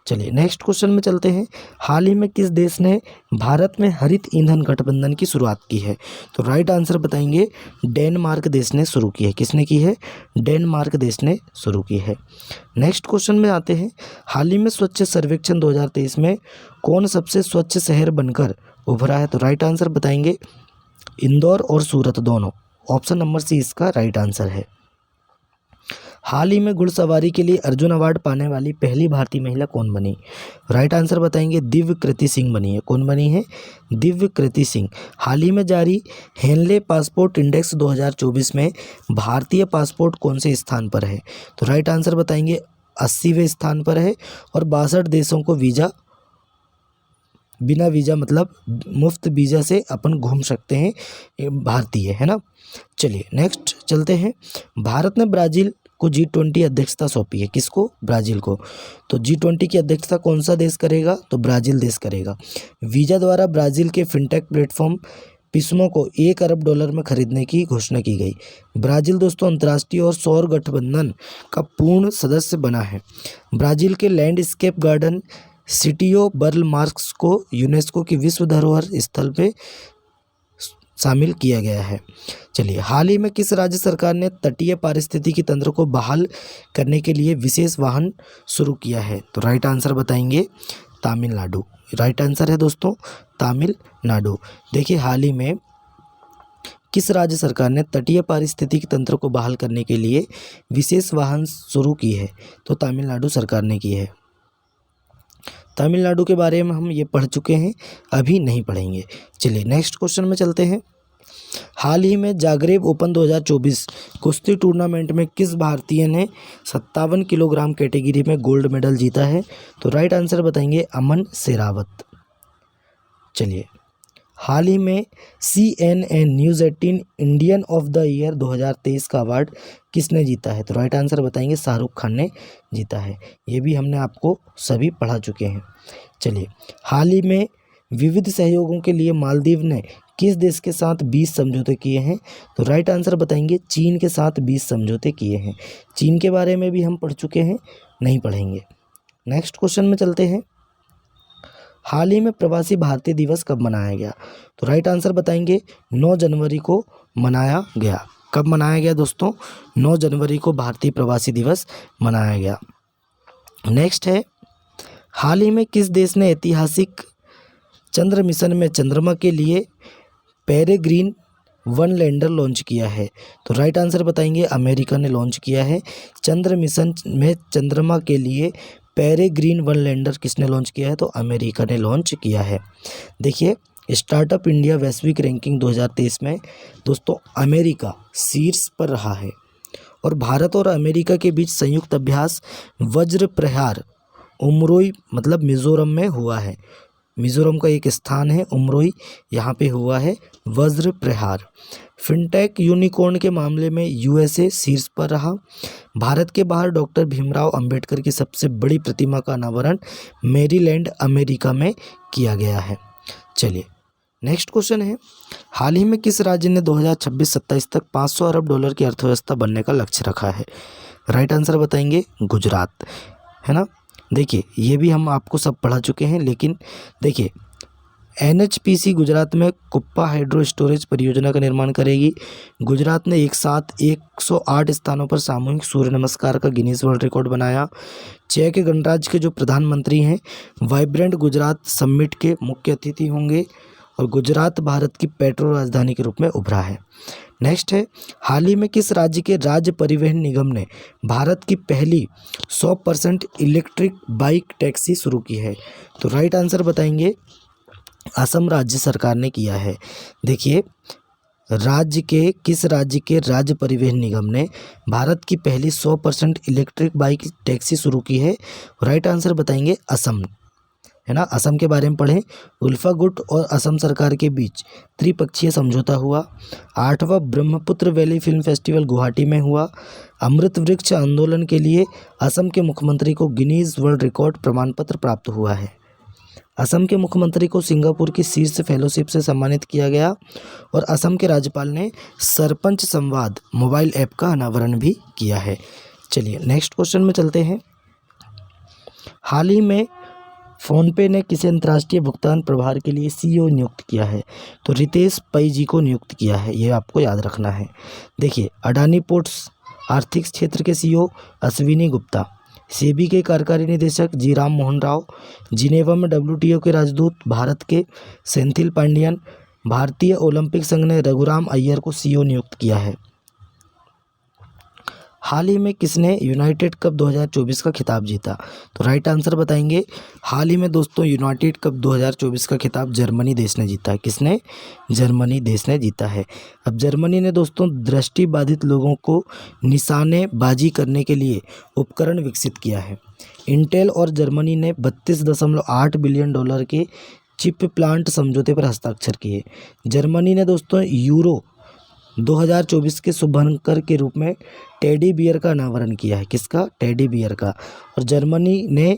चलिए नेक्स्ट क्वेश्चन में चलते हैं। हाल ही में किस देश ने भारत में हरित ईंधन गठबंधन की शुरुआत की है? तो राइट आंसर बताएंगे डेनमार्क देश ने शुरू की है। किसने की है? डेनमार्क देश ने शुरू की है। नेक्स्ट क्वेश्चन में आते हैं। हाल ही में स्वच्छ सर्वेक्षण 2023 में कौन सबसे स्वच्छ शहर बनकर उभरा है? तो राइट आंसर बताएंगे इंदौर और सूरत दोनों। ऑप्शन नंबर सी इसका राइट आंसर है। हाल ही में घुड़सवारी के लिए अर्जुन अवार्ड पाने वाली पहली भारतीय महिला कौन बनी? राइट आंसर बताएंगे दिव्य कृति सिंह बनी है। कौन बनी है? दिव्य कृति सिंह। हाल ही में जारी हेनले पासपोर्ट इंडेक्स 2024 में भारतीय पासपोर्ट कौन से स्थान पर है? तो राइट आंसर बताएंगे 80वें स्थान पर है और 62 देशों को बिना वीज़ा मतलब मुफ्त वीज़ा से अपन घूम सकते हैं, भारतीय है ना। चलिए नेक्स्ट चलते हैं। भारत ने ब्राज़ील को G20 अध्यक्षता सौंपी है। किसको? ब्राज़ील को। तो G20 की अध्यक्षता कौन सा देश करेगा? तो ब्राज़ील देश करेगा। वीज़ा द्वारा Brazil K fintech platform Pismo को $1 अरब में खरीदने की घोषणा की गई। ब्राज़ील दोस्तों अंतर्राष्ट्रीय और सौर गठबंधन का पूर्ण सदस्य बना है। ब्राज़ील के लैंडस्केप गार्डन सिटियो बर्ल मार्क्स को यूनेस्को की विश्व धरोहर स्थल पे शामिल किया गया है। चलिए हाल ही में किस राज्य सरकार ने तटीय पारिस्थितिकी तंत्र को बहाल करने के लिए विशेष वाहन शुरू किया है? तो राइट आंसर बताएंगे तमिलनाडु। राइट आंसर है दोस्तों तमिलनाडु। देखिए हाल ही में किस राज्य सरकार ने तटीय पारिस्थितिकी तंत्र को बहाल करने के लिए विशेष वाहन शुरू की है? तो तमिलनाडु सरकार ने की है। तमिलनाडु के बारे में हम ये पढ़ चुके हैं, अभी नहीं पढ़ेंगे। चलिए नेक्स्ट क्वेश्चन में चलते हैं। हाल ही में जागरेब ओपन 2024 कुश्ती टूर्नामेंट में किस भारतीय ने 57 किलोग्राम कैटेगरी में गोल्ड मेडल जीता है? तो राइट आंसर बताएंगे अमन शेरावत। चलिए हाल ही में CNN news 18 Indian of the year 2023 का अवार्ड किसने जीता है? तो राइट आंसर बताएंगे शाहरुख खान ने जीता है। ये भी हमने आपको सभी पढ़ा चुके हैं। चलिए हाल ही में विविध सहयोगों के लिए मालदीव ने किस देश के साथ 20 समझौते किए हैं? तो राइट आंसर बताएंगे चीन के साथ 20 समझौते किए हैं। चीन के बारे में भी हम पढ़ चुके हैं, नहीं पढ़ेंगे। नेक्स्ट क्वेश्चन में चलते हैं। हाल ही में प्रवासी भारतीय दिवस कब मनाया गया? तो राइट आंसर बताएंगे 9 जनवरी को मनाया गया। कब मनाया गया दोस्तों? 9 जनवरी को भारतीय प्रवासी दिवस मनाया गया। नेक्स्ट है, हाल ही में किस देश ने ऐतिहासिक चंद्र मिशन में चंद्रमा के लिए पेरेग्रीन 1 लैंडर लॉन्च किया है? तो राइट आंसर बताएंगे अमेरिका ने लॉन्च किया है। चंद्र मिशन में चंद्रमा के लिए पेरेग्रीन 1 लैंडर किसने लॉन्च किया है? तो अमेरिका ने लॉन्च किया है। देखिए स्टार्टअप इंडिया वैश्विक रैंकिंग 2023 में दोस्तों अमेरिका शीर्ष पर रहा है और भारत और अमेरिका के बीच संयुक्त अभ्यास वज्र प्रहार उमरोई मतलब मिजोरम में हुआ है। मिजोरम का एक स्थान है उमरोई, यहाँ पे हुआ है वज्र प्रहार। फिनटेक यूनिकॉर्न के मामले में USA शीर्ष पर रहा। भारत के बाहर डॉक्टर भीमराव अंबेडकर की सबसे बड़ी प्रतिमा का अनावरण मैरीलैंड अमेरिका में किया गया है। चलिए नेक्स्ट क्वेश्चन है, हाल ही में किस राज्य ने 2026-27 तक $500 अरब की अर्थव्यवस्था बनने का लक्ष्य रखा है? राइट आंसर बताएंगे गुजरात, है ना। देखिए ये भी हम आपको सब पढ़ा चुके हैं, लेकिन देखिए NHPC गुजरात में कुप्पा हाइड्रो स्टोरेज परियोजना का निर्माण करेगी। गुजरात ने एक साथ 108 स्थानों पर सामूहिक सूर्य नमस्कार का गिनीज वर्ल्ड रिकॉर्ड बनाया। चेक गणराज्य के जो प्रधानमंत्री हैं वाइब्रेंट गुजरात समिट के मुख्य अतिथि होंगे और गुजरात भारत की पेट्रो राजधानी के रूप में उभरा है। नेक्स्ट है, हाल ही में किस राज्य के राज्य परिवहन निगम ने भारत की पहली 100% इलेक्ट्रिक बाइक टैक्सी शुरू की है? तो राइट आंसर बताएंगे असम राज्य सरकार ने किया है। देखिए किस राज्य के राज्य परिवहन निगम ने भारत की पहली 100% इलेक्ट्रिक बाइक टैक्सी शुरू की है? राइट आंसर बताएंगे असम, है ना। असम के बारे में पढ़ें। उल्फा गुट और असम सरकार के बीच त्रिपक्षीय समझौता हुआ। 8वां Brahmaputra valley film festival Guwahati में हुआ। अमृत वृक्ष आंदोलन के लिए असम के मुख्यमंत्री को गिनीज वर्ल्ड रिकॉर्ड प्रमाण पत्र प्राप्त हुआ है। असम के मुख्यमंत्री को सिंगापुर की शीर्ष फेलोशिप से सम्मानित किया गया और असम के राज्यपाल ने सरपंच संवाद मोबाइल ऐप का अनावरण भी किया है। चलिए नेक्स्ट क्वेश्चन में चलते हैं। हाल ही में फ़ोनपे ने किसे अंतर्राष्ट्रीय भुगतान प्रभार के लिए सीईओ नियुक्त किया है? तो रितेश पै जी को नियुक्त किया है, ये आपको याद रखना है। देखिए, अडानी पोर्ट्स आर्थिक क्षेत्र के सीईओ अश्विनी गुप्ता, सेबी के कार्यकारी निदेशक जी राम मोहन राव, जिनेवा में डब्ल्यूटीओ के राजदूत भारत के सेंथिल पांडियन, भारतीय ओलंपिक संघ ने रघुराम अय्यर को सीईओ नियुक्त किया है। हाल ही में किसने यूनाइटेड कप 2024 का खिताब जीता? तो राइट आंसर बताएंगे, हाल ही में दोस्तों यूनाइटेड कप 2024 का खिताब जर्मनी देश ने जीता है। किसने? जर्मनी देश ने जीता है। अब जर्मनी ने दोस्तों दृष्टिबाधित लोगों को निशानेबाजी करने के लिए उपकरण विकसित किया है। इंटेल और जर्मनी ने 32.8 बिलियन डॉलर के चिप प्लांट समझौते पर हस्ताक्षर किए। जर्मनी ने दोस्तों यूरो 2024 के शुभंकर के रूप में टेडी बियर का अनावरण किया है। किसका? टेडी बियर का। और जर्मनी ने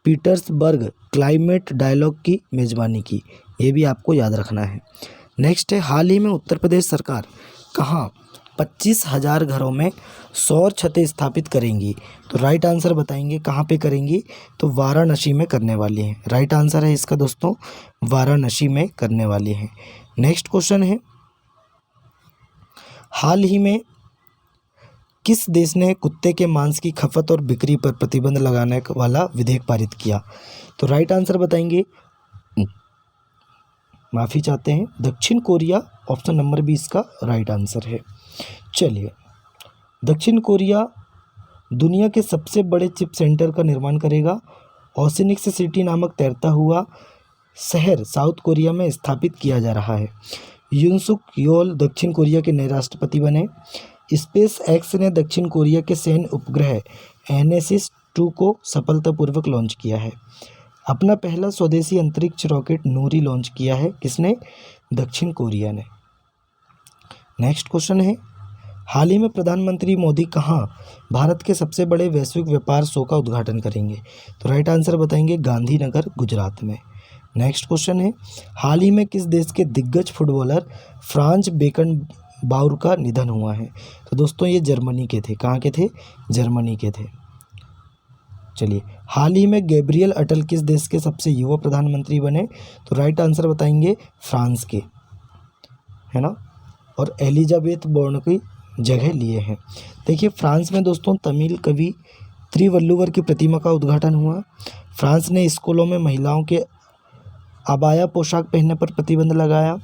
पीटर्सबर्ग क्लाइमेट डायलॉग की मेज़बानी की, ये भी आपको याद रखना है। नेक्स्ट है, हाल ही में उत्तर प्रदेश सरकार कहाँ 25,000 घरों में सौर छतें स्थापित करेंगी? तो राइट आंसर बताएंगे, कहाँ पे करेंगी? तो वाराणसी में करने वाली हैं। राइट आंसर है इसका दोस्तों, वाराणसी में करने वाली हैं। नेक्स्ट क्वेश्चन है, हाल ही में किस देश ने कुत्ते के मांस की खपत और बिक्री पर प्रतिबंध लगाने वाला विधेयक पारित किया? तो राइट आंसर बताएंगे, माफ़ी चाहते हैं, दक्षिण कोरिया। ऑप्शन नंबर 20 का राइट आंसर है। चलिए, दक्षिण कोरिया दुनिया के सबसे बड़े चिप सेंटर का निर्माण करेगा। ओसिनिक्स सिटी नामक तैरता हुआ शहर साउथ कोरिया में स्थापित किया जा रहा है। यूनसुक योल दक्षिण कोरिया के नए राष्ट्रपति बने। स्पेस एक्स ने दक्षिण कोरिया के सैन्य उपग्रह एनेसिस-2 को सफलतापूर्वक लॉन्च किया है। अपना पहला स्वदेशी अंतरिक्ष रॉकेट नूरी लॉन्च किया है। किसने? दक्षिण कोरिया ने। नेक्स्ट क्वेश्चन है, हाल ही में प्रधानमंत्री मोदी कहाँ भारत के सबसे बड़े वैश्विक व्यापार शो का उद्घाटन करेंगे? तो राइट आंसर बताएंगे, गांधीनगर, गुजरात में। नेक्स्ट क्वेश्चन है, हाल ही में किस देश के दिग्गज फुटबॉलर फ्रांज बेकनबाउर का निधन हुआ है? तो दोस्तों ये जर्मनी के थे। कहाँ के थे? जर्मनी के थे। चलिए, हाल ही में गैब्रियल अटल किस देश के सबसे युवा प्रधानमंत्री बने? तो राइट आंसर बताएंगे, फ्रांस के, है ना। और एलिजाबेथ बोर्न की जगह लिए हैं। देखिए, फ्रांस में दोस्तों तमिल कवि त्रिवल्लुवर की प्रतिमा का उद्घाटन हुआ। फ्रांस ने स्कूलों में महिलाओं के अबाया पोशाक पहनने पर प्रतिबंध लगाया।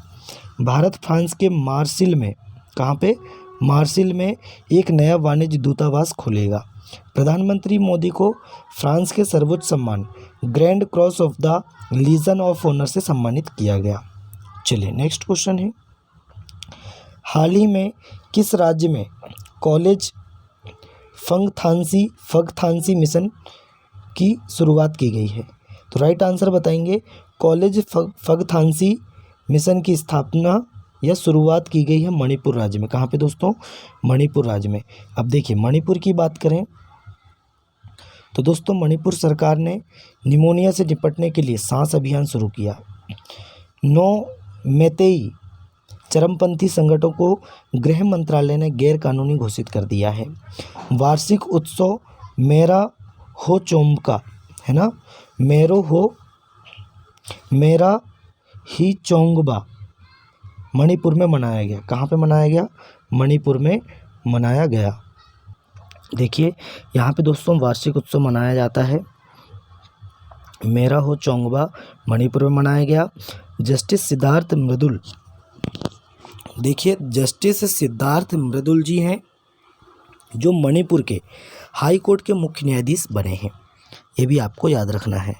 भारत फ्रांस के मार्सिल में, कहाँ पे? मार्सिल में एक नया वाणिज्य दूतावास खोलेगा। प्रधानमंत्री मोदी को फ्रांस के सर्वोच्च सम्मान grand cross of the legion of honour से सम्मानित किया गया। चलिए, नेक्स्ट क्वेश्चन है, हाल ही में किस राज्य में कॉलेज फगथांसी मिशन की शुरुआत की गई है? तो राइट आंसर बताएंगे, कॉलेज फगथांसी मिशन की स्थापना या शुरुआत की गई है मणिपुर राज्य में। कहाँ पे दोस्तों? मणिपुर राज्य में। अब देखिए, मणिपुर की बात करें तो दोस्तों मणिपुर सरकार ने निमोनिया से निपटने के लिए सांस अभियान शुरू किया। 9 मैतेई चरमपंथी संगठनों को गृह मंत्रालय ने गैर कानूनी घोषित कर दिया है। वार्षिक उत्सव मेरा हो चोंबका, है ना, मेरा ही चोंगबा मणिपुर में मनाया गया। कहाँ पे मनाया गया? मणिपुर में मनाया गया। देखिए, यहाँ पे दोस्तों वार्षिक उत्सव मनाया जाता है, मेरा हो चोंगबा मणिपुर में मनाया गया। जस्टिस सिद्धार्थ मृदुल, देखिए जस्टिस सिद्धार्थ मृदुल जी हैं जो मणिपुर के हाई कोर्ट के मुख्य न्यायाधीश बने हैं, ये भी आपको याद रखना है।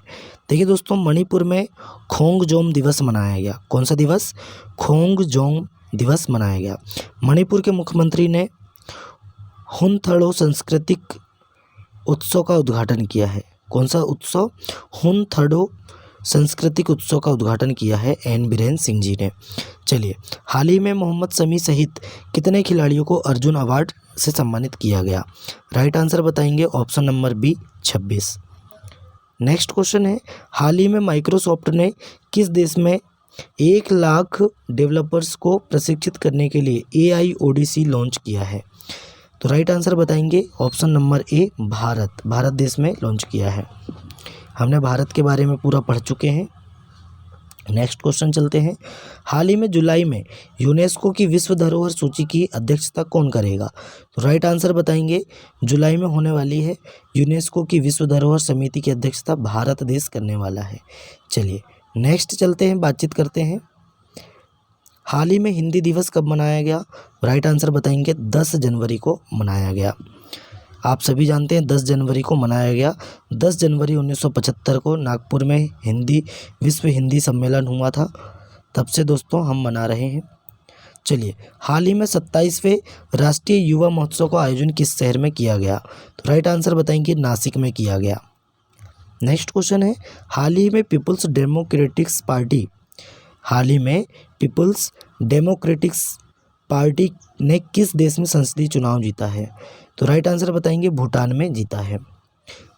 देखिए दोस्तों, मणिपुर में खोंगजोम दिवस मनाया गया। कौन सा दिवस? खोंगजोम दिवस मनाया गया। मणिपुर के मुख्यमंत्री ने हुनथड़ो सांस्कृतिक उत्सव का उद्घाटन किया है। कौन सा उत्सव? हुनथड़ो सांस्कृतिक उत्सव का उद्घाटन किया है एन बीरेन सिंह जी ने। चलिए, हाल ही में मोहम्मद शमी सहित कितने खिलाड़ियों को अर्जुन अवार्ड से सम्मानित किया गया? राइट आंसर बताएंगे, option number B 26। Next question है, हाल ही में माइक्रोसॉफ्ट ने किस देश में 1 लाख डेवलपर्स को प्रशिक्षित करने के लिए AI ओडिसी लॉन्च किया है? तो राइट आंसर बताएंगे ऑप्शन नंबर ए भारत देश में लॉन्च किया है। हमने भारत के बारे में पूरा पढ़ चुके हैं। नेक्स्ट क्वेश्चन चलते हैं। हाल ही में जुलाई में यूनेस्को की विश्व धरोहर सूची की अध्यक्षता कौन करेगा? तो राइट आंसर बताएंगे जुलाई में होने वाली है यूनेस्को की विश्व धरोहर समिति की अध्यक्षता भारत देश करने वाला है। चलिए नेक्स्ट चलते हैं, बातचीत करते हैं। हाल ही में हिंदी दिवस कब मनाया गया? राइट आंसर बताएंगे 10 जनवरी को मनाया गया। आप सभी जानते हैं 10 जनवरी को मनाया गया। 10 जनवरी 1975 को नागपुर में विश्व हिंदी सम्मेलन हुआ था, तब से दोस्तों हम मना रहे हैं। चलिए हाल ही में 27वें राष्ट्रीय युवा महोत्सव का आयोजन किस शहर में किया गया? तो राइट आंसर बताएंगे नासिक में किया गया। नेक्स्ट क्वेश्चन है, हाल ही में पीपल्स डेमोक्रेटिक्स पार्टी ने किस देश में संसदीय चुनाव जीता है? तो राइट आंसर बताएंगे भूटान में जीता है।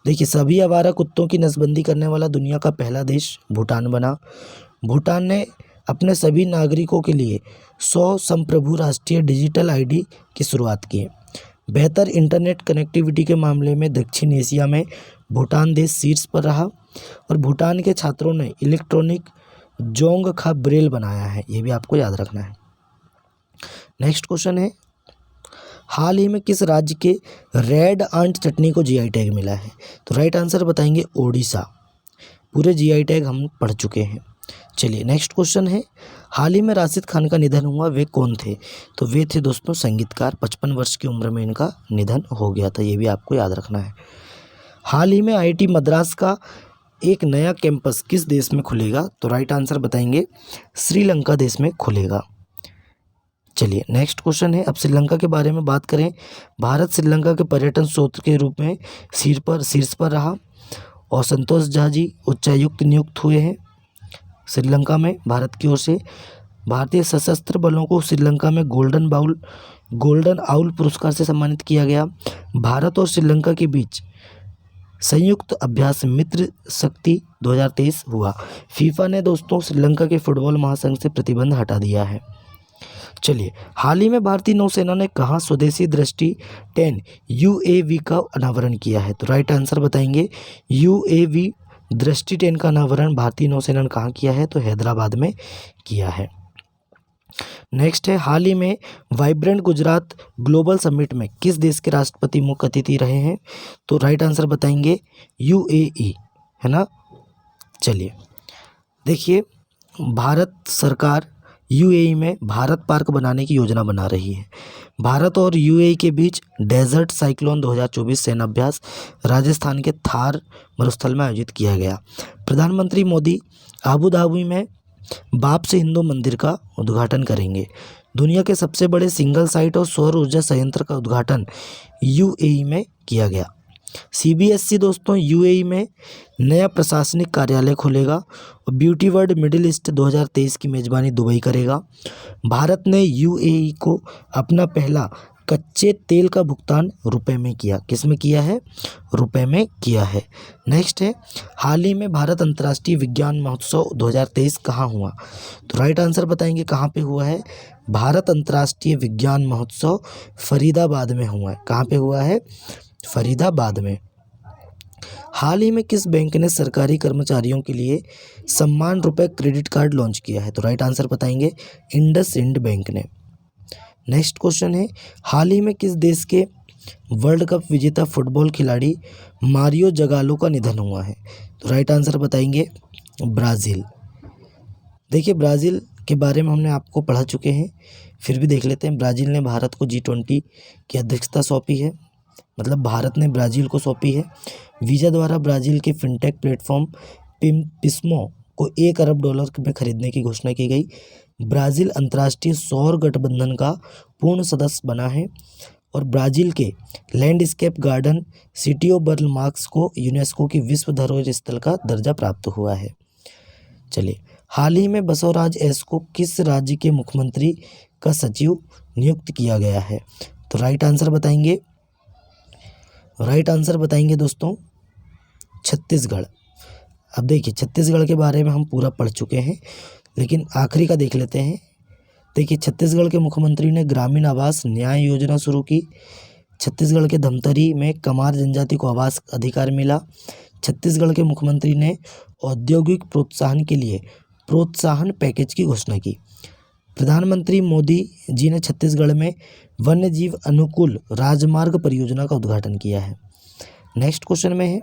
देखिए सभी आवारा कुत्तों की नसबंदी करने वाला दुनिया का पहला देश भूटान बना। भूटान ने अपने सभी नागरिकों के लिए 100 संप्रभु राष्ट्रीय डिजिटल आईडी की शुरुआत की। बेहतर इंटरनेट कनेक्टिविटी के मामले में दक्षिण एशिया में भूटान देश शीर्ष पर रहा और भूटान के छात्रों ने इलेक्ट्रॉनिक जोंगखा ब्रेल बनाया है, ये भी आपको याद रखना है। नेक्स्ट क्वेश्चन है, हाल ही में किस राज्य के रेड आंट चटनी को जीआई टैग मिला है? तो राइट आंसर बताएंगे ओडिशा। पूरे जीआई टैग हम पढ़ चुके हैं। चलिए नेक्स्ट क्वेश्चन है, हाल ही में राशिद खान का निधन हुआ, वे कौन थे? तो वे थे दोस्तों संगीतकार। 55 वर्ष की उम्र में इनका निधन हो गया था, ये भी आपको याद रखना है। हाल ही में आईआईटी मद्रास का एक नया कैंपस किस देश में खुलेगा? तो राइट आंसर बताएंगे श्रीलंका देश में खुलेगा। चलिए नेक्स्ट क्वेश्चन है, अब श्रीलंका के बारे में बात करें। भारत श्रीलंका के पर्यटन स्रोत के रूप में शीर्ष पर रहा और संतोष झा जी उच्चायुक्त नियुक्त हुए हैं श्रीलंका में भारत की ओर से। भारतीय सशस्त्र बलों को श्रीलंका में गोल्डन आउल पुरस्कार से सम्मानित किया गया। भारत और श्रीलंका के बीच संयुक्त अभ्यास मित्र शक्ति 2023 हुआ। फीफा ने दोस्तों श्रीलंका के फुटबॉल महासंघ से प्रतिबंध हटा दिया है। चलिए हाल ही में भारतीय नौसेना ने कहाँ स्वदेशी दृष्टि 10 UAV का अनावरण किया है? तो राइट आंसर बताएंगे UAV दृष्टि 10 का अनावरण भारतीय नौसेना ने कहाँ किया है? तो हैदराबाद में किया है। नेक्स्ट है, हाल ही में वाइब्रेंट गुजरात ग्लोबल समिट में किस देश के राष्ट्रपति मुख्य अतिथि रहे हैं? तो राइट आंसर बताएंगे UAE, है ना। चलिए देखिए, भारत सरकार UAE में भारत पार्क बनाने की योजना बना रही है। भारत और UAE के बीच डेजर्ट साइक्लोन 2024 सेना अभ्यास राजस्थान के थार मरुस्थल में आयोजित किया गया। प्रधानमंत्री मोदी आबू धाबी में बाप से हिंदू मंदिर का उद्घाटन करेंगे। दुनिया के सबसे बड़े सिंगल साइट और सौर ऊर्जा संयंत्र का उद्घाटन UAE में किया गया। CBSE दोस्तों UAE में नया प्रशासनिक कार्यालय खोलेगा और ब्यूटी वर्ल्ड मिडिल ईस्ट 2023 की मेज़बानी दुबई करेगा। भारत ने UAE को अपना पहला कच्चे तेल का भुगतान रुपए में किया। किस में किया है? रुपए में किया है। नेक्स्ट है, हाल ही में भारत अंतर्राष्ट्रीय विज्ञान महोत्सव 2023 कहाँ हुआ? तो राइट आंसर बताएंगे कहाँ पे हुआ है? भारत अंतर्राष्ट्रीय विज्ञान महोत्सव फरीदाबाद में हुआ है। कहाँ पे हुआ है? फरीदाबाद में। हाल ही में किस बैंक ने सरकारी कर्मचारियों के लिए सम्मान रुपए क्रेडिट कार्ड लॉन्च किया है? तो राइट आंसर बताएंगे इंडसइंड बैंक ने। नेक्स्ट क्वेश्चन है, हाल ही में किस देश के वर्ल्ड कप विजेता फुटबॉल खिलाड़ी मारियो जगालो का निधन हुआ है? तो राइट आंसर बताएंगे ब्राज़ील। देखिए ब्राज़ील के बारे में हमने आपको पढ़ा चुके हैं, फिर भी देख लेते हैं। ब्राज़ील ने भारत को G20 की अध्यक्षता सौंपी है, मतलब भारत ने ब्राज़ील को सौंपी है। वीज़ा द्वारा Brazil K fintech platform Pismo को $1 अरब में खरीदने की घोषणा की गई। ब्राज़ील अंतर्राष्ट्रीय सौर गठबंधन का पूर्ण सदस्य बना है और ब्राज़ील के लैंडस्केप गार्डन सिटी बर्ल मार्क्स को यूनेस्को की विश्व धरोहर स्थल का दर्जा प्राप्त हुआ है। चलिए, हाल ही में बसवराज एस को किस राज्य के मुख्यमंत्री का सचिव नियुक्त किया गया है? तो राइट आंसर बताएंगे दोस्तों छत्तीसगढ़। अब देखिए छत्तीसगढ़ के बारे में हम पूरा पढ़ चुके हैं, लेकिन आखिरी का देख लेते हैं। देखिए छत्तीसगढ़ के मुख्यमंत्री ने ग्रामीण आवास न्याय योजना शुरू की। छत्तीसगढ़ के धमतरी में कमार जनजाति को आवास अधिकार मिला। छत्तीसगढ़ के मुख्यमंत्री ने औद्योगिक प्रोत्साहन के लिए प्रोत्साहन पैकेज की घोषणा की। प्रधानमंत्री मोदी जी ने छत्तीसगढ़ में वन्य जीव अनुकूल राजमार्ग परियोजना का उद्घाटन किया है। नेक्स्ट क्वेश्चन में है,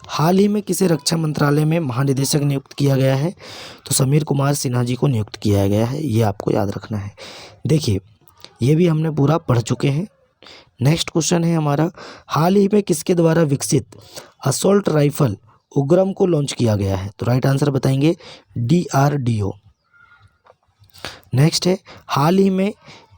हाल ही में किसे रक्षा मंत्रालय में महानिदेशक नियुक्त किया गया है? तो समीर कुमार सिन्हा जी को नियुक्त किया गया है, ये आपको याद रखना है। देखिए ये भी हमने पूरा पढ़ चुके हैं। नेक्स्ट क्वेश्चन है हमारा, हाल ही में किसके द्वारा विकसित असॉल्ट राइफल उग्रम को लॉन्च किया गया है? तो राइट आंसर बताएंगे DRDO। नेक्स्ट है, हाल ही में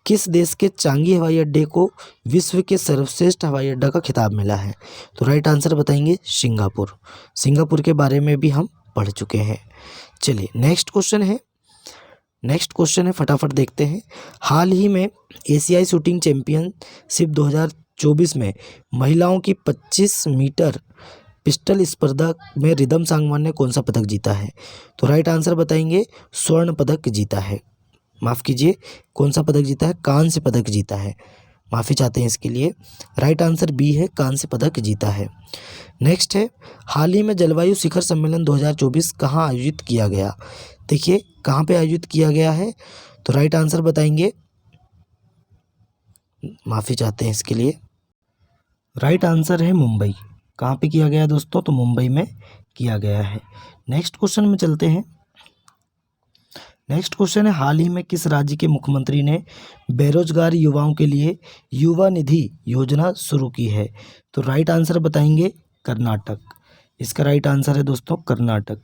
किस देश के चांगी हवाई अड्डे को विश्व के सर्वश्रेष्ठ हवाई अड्डा का खिताब मिला है? तो राइट आंसर बताएंगे सिंगापुर। सिंगापुर के बारे में भी हम पढ़ चुके हैं। चलिए नेक्स्ट क्वेश्चन है फटाफट देखते हैं। हाल ही में एशियाई शूटिंग चैंपियनशिप 2024 में महिलाओं की 25 मीटर पिस्टल स्पर्धा में रिदम सांगवान ने कौन सा पदक जीता है? तो राइट आंसर बताएंगे स्वर्ण पदक जीता है। माफ़ कीजिए, कौन सा पदक जीता है? कांस्य पदक जीता है। माफ़ी चाहते हैं इसके लिए। राइट आंसर बी है, कांस्य पदक जीता है। नेक्स्ट है, हाल ही में जलवायु शिखर सम्मेलन 2024 कहाँ आयोजित किया गया? देखिए कहाँ पे आयोजित किया गया है? तो राइट आंसर बताएंगे, माफ़ी चाहते हैं इसके लिए, राइट आंसर है मुंबई। कहाँ पे किया गया दोस्तों? तो मुंबई में किया गया है। नेक्स्ट क्वेश्चन में चलते हैं। नेक्स्ट क्वेश्चन है, हाल ही में किस राज्य के मुख्यमंत्री ने बेरोजगार युवाओं के लिए युवा निधि योजना शुरू की है? तो राइट आंसर बताएंगे कर्नाटक। इसका राइट आंसर है दोस्तों कर्नाटक।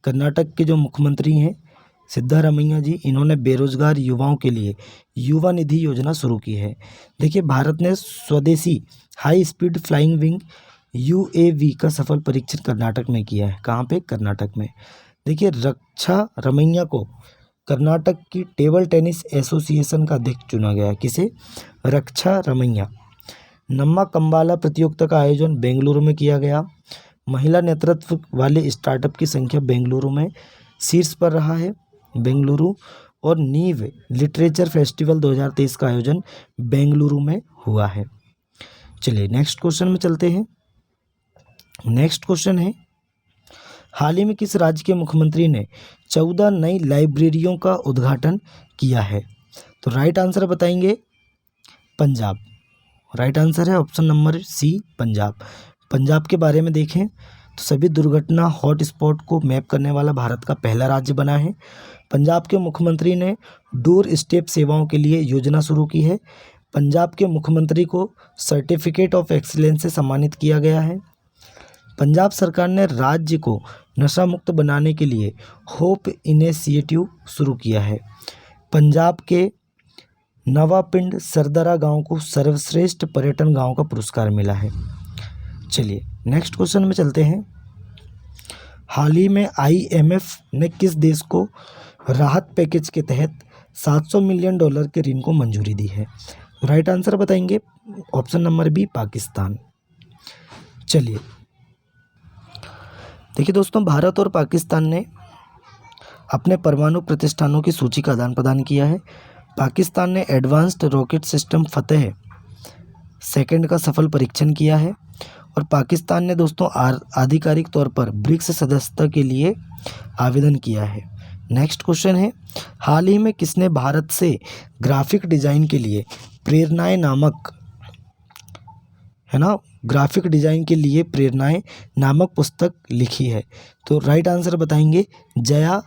कर्नाटक के जो मुख्यमंत्री हैं सिद्धारमैया जी, इन्होंने बेरोजगार युवाओं के लिए युवा निधि योजना शुरू की है। देखिए भारत ने स्वदेशी high speed flying wing UAV का सफल परीक्षण कर्नाटक में किया है। कहाँ पे? कर्नाटक में। देखिए रक्षा रमैया को कर्नाटक की टेबल टेनिस एसोसिएशन का अध्यक्ष चुना गया। किसे? रक्षा रमैया। नम्मा कंबाला प्रतियोगिता का आयोजन बेंगलुरु में किया गया। महिला नेतृत्व वाले स्टार्टअप की संख्या बेंगलुरु में शीर्ष पर रहा है, बेंगलुरु। और नीव लिटरेचर फेस्टिवल 2023 का आयोजन बेंगलुरु में हुआ है। चलिए नेक्स्ट क्वेश्चन में चलते हैं। नेक्स्ट क्वेश्चन है, हाल ही में किस राज्य के मुख्यमंत्री ने 14 नई लाइब्रेरियों का उद्घाटन किया है? तो राइट आंसर बताएंगे पंजाब। राइट आंसर है option number C, Punjab. Punjab के बारे में देखें तो सभी दुर्घटना हॉट स्पॉट को मैप करने वाला भारत का पहला राज्य बना है। पंजाब के मुख्यमंत्री ने डोर स्टेप सेवाओं के लिए योजना शुरू की है। पंजाब के मुख्यमंत्री को सर्टिफिकेट ऑफ एक्सीलेंस से सम्मानित किया गया है। पंजाब सरकार ने राज्य को नशा मुक्त बनाने के लिए होप इनिशिएटिव शुरू किया है। पंजाब के नवापिंड सरदरा गांव को सर्वश्रेष्ठ पर्यटन गांव का पुरस्कार मिला है। चलिए नेक्स्ट क्वेश्चन में चलते हैं। हाल ही में IMF ने किस देश को राहत पैकेज के तहत $700 मिलियन के ऋण को मंजूरी दी है? राइट आंसर बताएंगे ऑप्शन नंबर बी, पाकिस्तान। चलिए देखिए दोस्तों, भारत और पाकिस्तान ने अपने परमाणु प्रतिष्ठानों की सूची का आदान प्रदान किया है। पाकिस्तान ने एडवांस्ड रॉकेट सिस्टम फतेह सेकंड का सफल परीक्षण किया है। और पाकिस्तान ने दोस्तों आधिकारिक तौर पर ब्रिक्स सदस्यता के लिए आवेदन किया है। नेक्स्ट क्वेश्चन है, हाल ही में किसने भारत से ग्राफिक डिज़ाइन के लिए प्रेरणाएं नामक, है ना, ग्राफिक डिज़ाइन के लिए प्रेरणाएं नामक पुस्तक लिखी है? तो राइट आंसर बताएंगे जया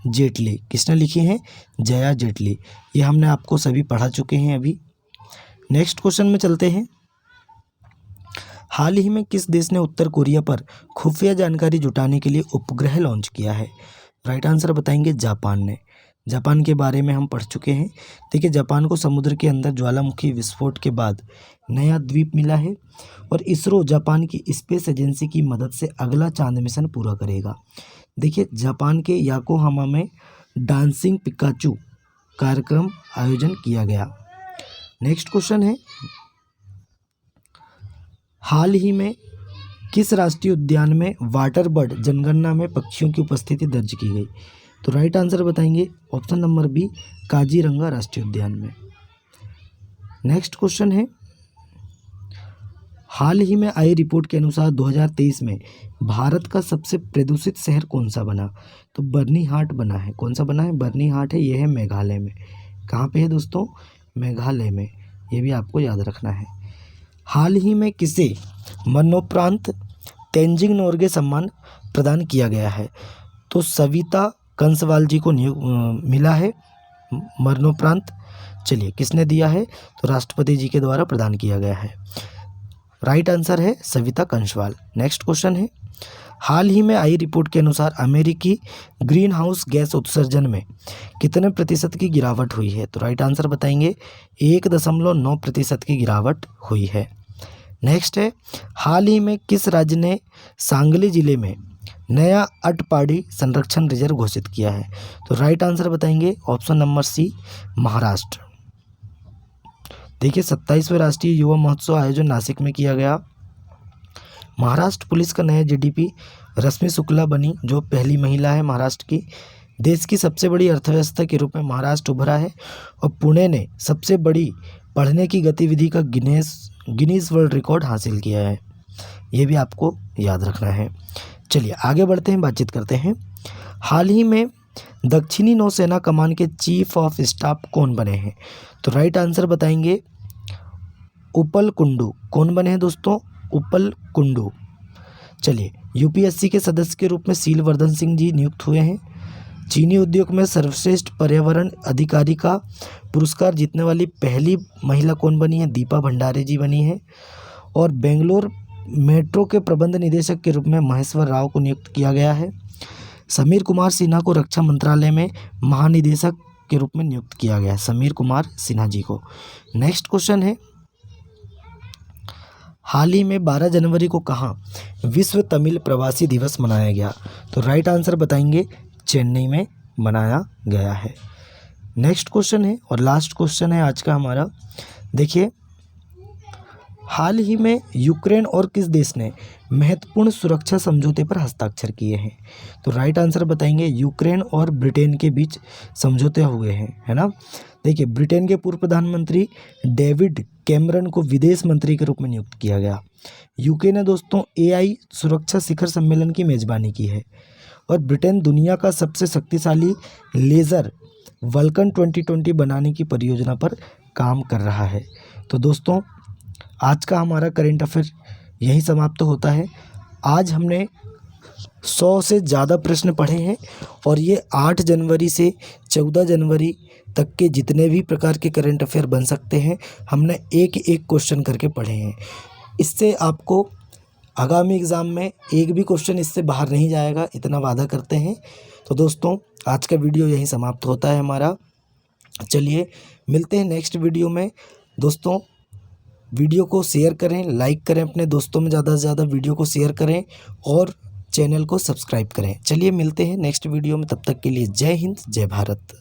जेटली। किसने लिखी है? जया जेटली। ये हमने आपको सभी पढ़ा चुके हैं अभी। नेक्स्ट क्वेश्चन में चलते हैं। हाल ही में किस देश ने उत्तर कोरिया पर खुफिया जानकारी जुटाने के लिए उपग्रह लॉन्च किया है? राइट आंसर बताएंगे जापान ने। जापान के बारे में हम पढ़ चुके हैं। देखिए जापान को समुद्र के अंदर ज्वालामुखी विस्फोट के बाद नया द्वीप मिला है और इसरो जापान की स्पेस एजेंसी की मदद से अगला चांद मिशन पूरा करेगा। देखिए जापान के याकोहामा में डांसिंग पिकाचू कार्यक्रम आयोजन किया गया। नेक्स्ट क्वेश्चन है, हाल ही में किस राष्ट्रीय उद्यान में वाटर बर्ड जनगणना में पक्षियों की उपस्थिति दर्ज की गई? तो राइट आंसर बताएंगे ऑप्शन नंबर बी, काजीरंगा राष्ट्रीय उद्यान में। नेक्स्ट क्वेश्चन है, हाल ही में आई रिपोर्ट के अनुसार 2023 में भारत का सबसे प्रदूषित शहर कौन सा बना? तो बर्नीहाट बना है। कौन सा बना है? बर्नीहाट है, यह है मेघालय में। कहाँ पे है दोस्तों? मेघालय में। ये भी आपको याद रखना है। हाल ही में किसे मरणोपरांत तेंजिंग नोरगे सम्मान प्रदान किया गया है? तो सविता कंसवाल जी को मिला है मरणोपरांत। चलिए, किसने दिया है? तो राष्ट्रपति जी के द्वारा प्रदान किया गया है। राइट आंसर है सविता कंसवाल। नेक्स्ट क्वेश्चन है, हाल ही में आई रिपोर्ट के अनुसार अमेरिकी ग्रीन हाउस गैस उत्सर्जन में कितने प्रतिशत की गिरावट हुई है? तो राइट आंसर बताएंगे 1.9% की गिरावट हुई है। नेक्स्ट है, हाल ही में किस राज्य ने सांगली जिले में नया अटपाड़ी संरक्षण रिजर्व घोषित किया है? तो राइट आंसर बताएंगे ऑप्शन नंबर सी, महाराष्ट्र। देखिए, 27वें राष्ट्रीय युवा महोत्सव आयोजन नासिक में किया गया। महाराष्ट्र पुलिस का नया जीडीपी रश्मि शुक्ला बनी, जो पहली महिला है महाराष्ट्र की। देश की सबसे बड़ी अर्थव्यवस्था के रूप में महाराष्ट्र उभरा है और पुणे ने सबसे बड़ी पढ़ने की गतिविधि का गिनीज वर्ल्ड रिकॉर्ड हासिल किया है। ये भी आपको याद रखना है। चलिए आगे बढ़ते हैं, बातचीत करते हैं। हाल ही में दक्षिणी नौसेना कमान के चीफ ऑफ स्टाफ कौन बने हैं? तो राइट आंसर बताएंगे उपल कुंडू। कौन बने हैं दोस्तों? उपल कुंडू। चलिए, यूपीएससी के सदस्य के रूप में सीलवर्धन सिंह जी नियुक्त हुए हैं। चीनी उद्योग में सर्वश्रेष्ठ पर्यावरण अधिकारी का पुरस्कार जीतने वाली पहली महिला कौन बनी है? दीपा भंडारे जी बनी है। और बेंगलोर मेट्रो के प्रबंध निदेशक के रूप में महेश्वर राव को नियुक्त किया गया है। समीर कुमार सिन्हा को रक्षा मंत्रालय में महानिदेशक के रूप में नियुक्त किया गया है, समीर कुमार सिन्हा जी को। नेक्स्ट क्वेश्चन है, हाल ही में 12 जनवरी को कहाँ विश्व तमिल प्रवासी दिवस मनाया गया? तो राइट आंसर बताएंगे चेन्नई में मनाया गया है। नेक्स्ट क्वेश्चन है और लास्ट क्वेश्चन है आज का हमारा। देखिए, हाल ही में यूक्रेन और किस देश ने महत्वपूर्ण सुरक्षा समझौते पर हस्ताक्षर किए हैं? तो राइट आंसर बताएंगे यूक्रेन और ब्रिटेन के बीच समझौते हुए हैं, है ना। देखिए, ब्रिटेन के पूर्व प्रधानमंत्री डेविड कैमरन को विदेश मंत्री के रूप में नियुक्त किया गया। यूके ने दोस्तों एआई सुरक्षा शिखर सम्मेलन की मेजबानी की है। और ब्रिटेन दुनिया का सबसे शक्तिशाली लेज़र वल्कन 2020 बनाने की परियोजना पर काम कर रहा है। तो दोस्तों, आज का हमारा करेंट अफेयर यही समाप्त होता है। आज हमने 100 से ज़्यादा प्रश्न पढ़े हैं और ये 8 जनवरी से 14 जनवरी तक के जितने भी प्रकार के करेंट अफेयर बन सकते हैं, हमने एक एक क्वेश्चन करके पढ़े हैं। इससे आपको आगामी एग्ज़ाम में एक भी क्वेश्चन इससे बाहर नहीं जाएगा, इतना वादा करते हैं। तो दोस्तों, आज का वीडियो यहीं समाप्त होता है हमारा। चलिए मिलते हैं नेक्स्ट वीडियो में। दोस्तों, वीडियो को शेयर करें, लाइक करें, अपने दोस्तों में ज़्यादा से ज़्यादा वीडियो को शेयर करें और चैनल को सब्सक्राइब करें। चलिए मिलते हैं नेक्स्ट वीडियो में, तब तक के लिए जय हिंद, जय भारत।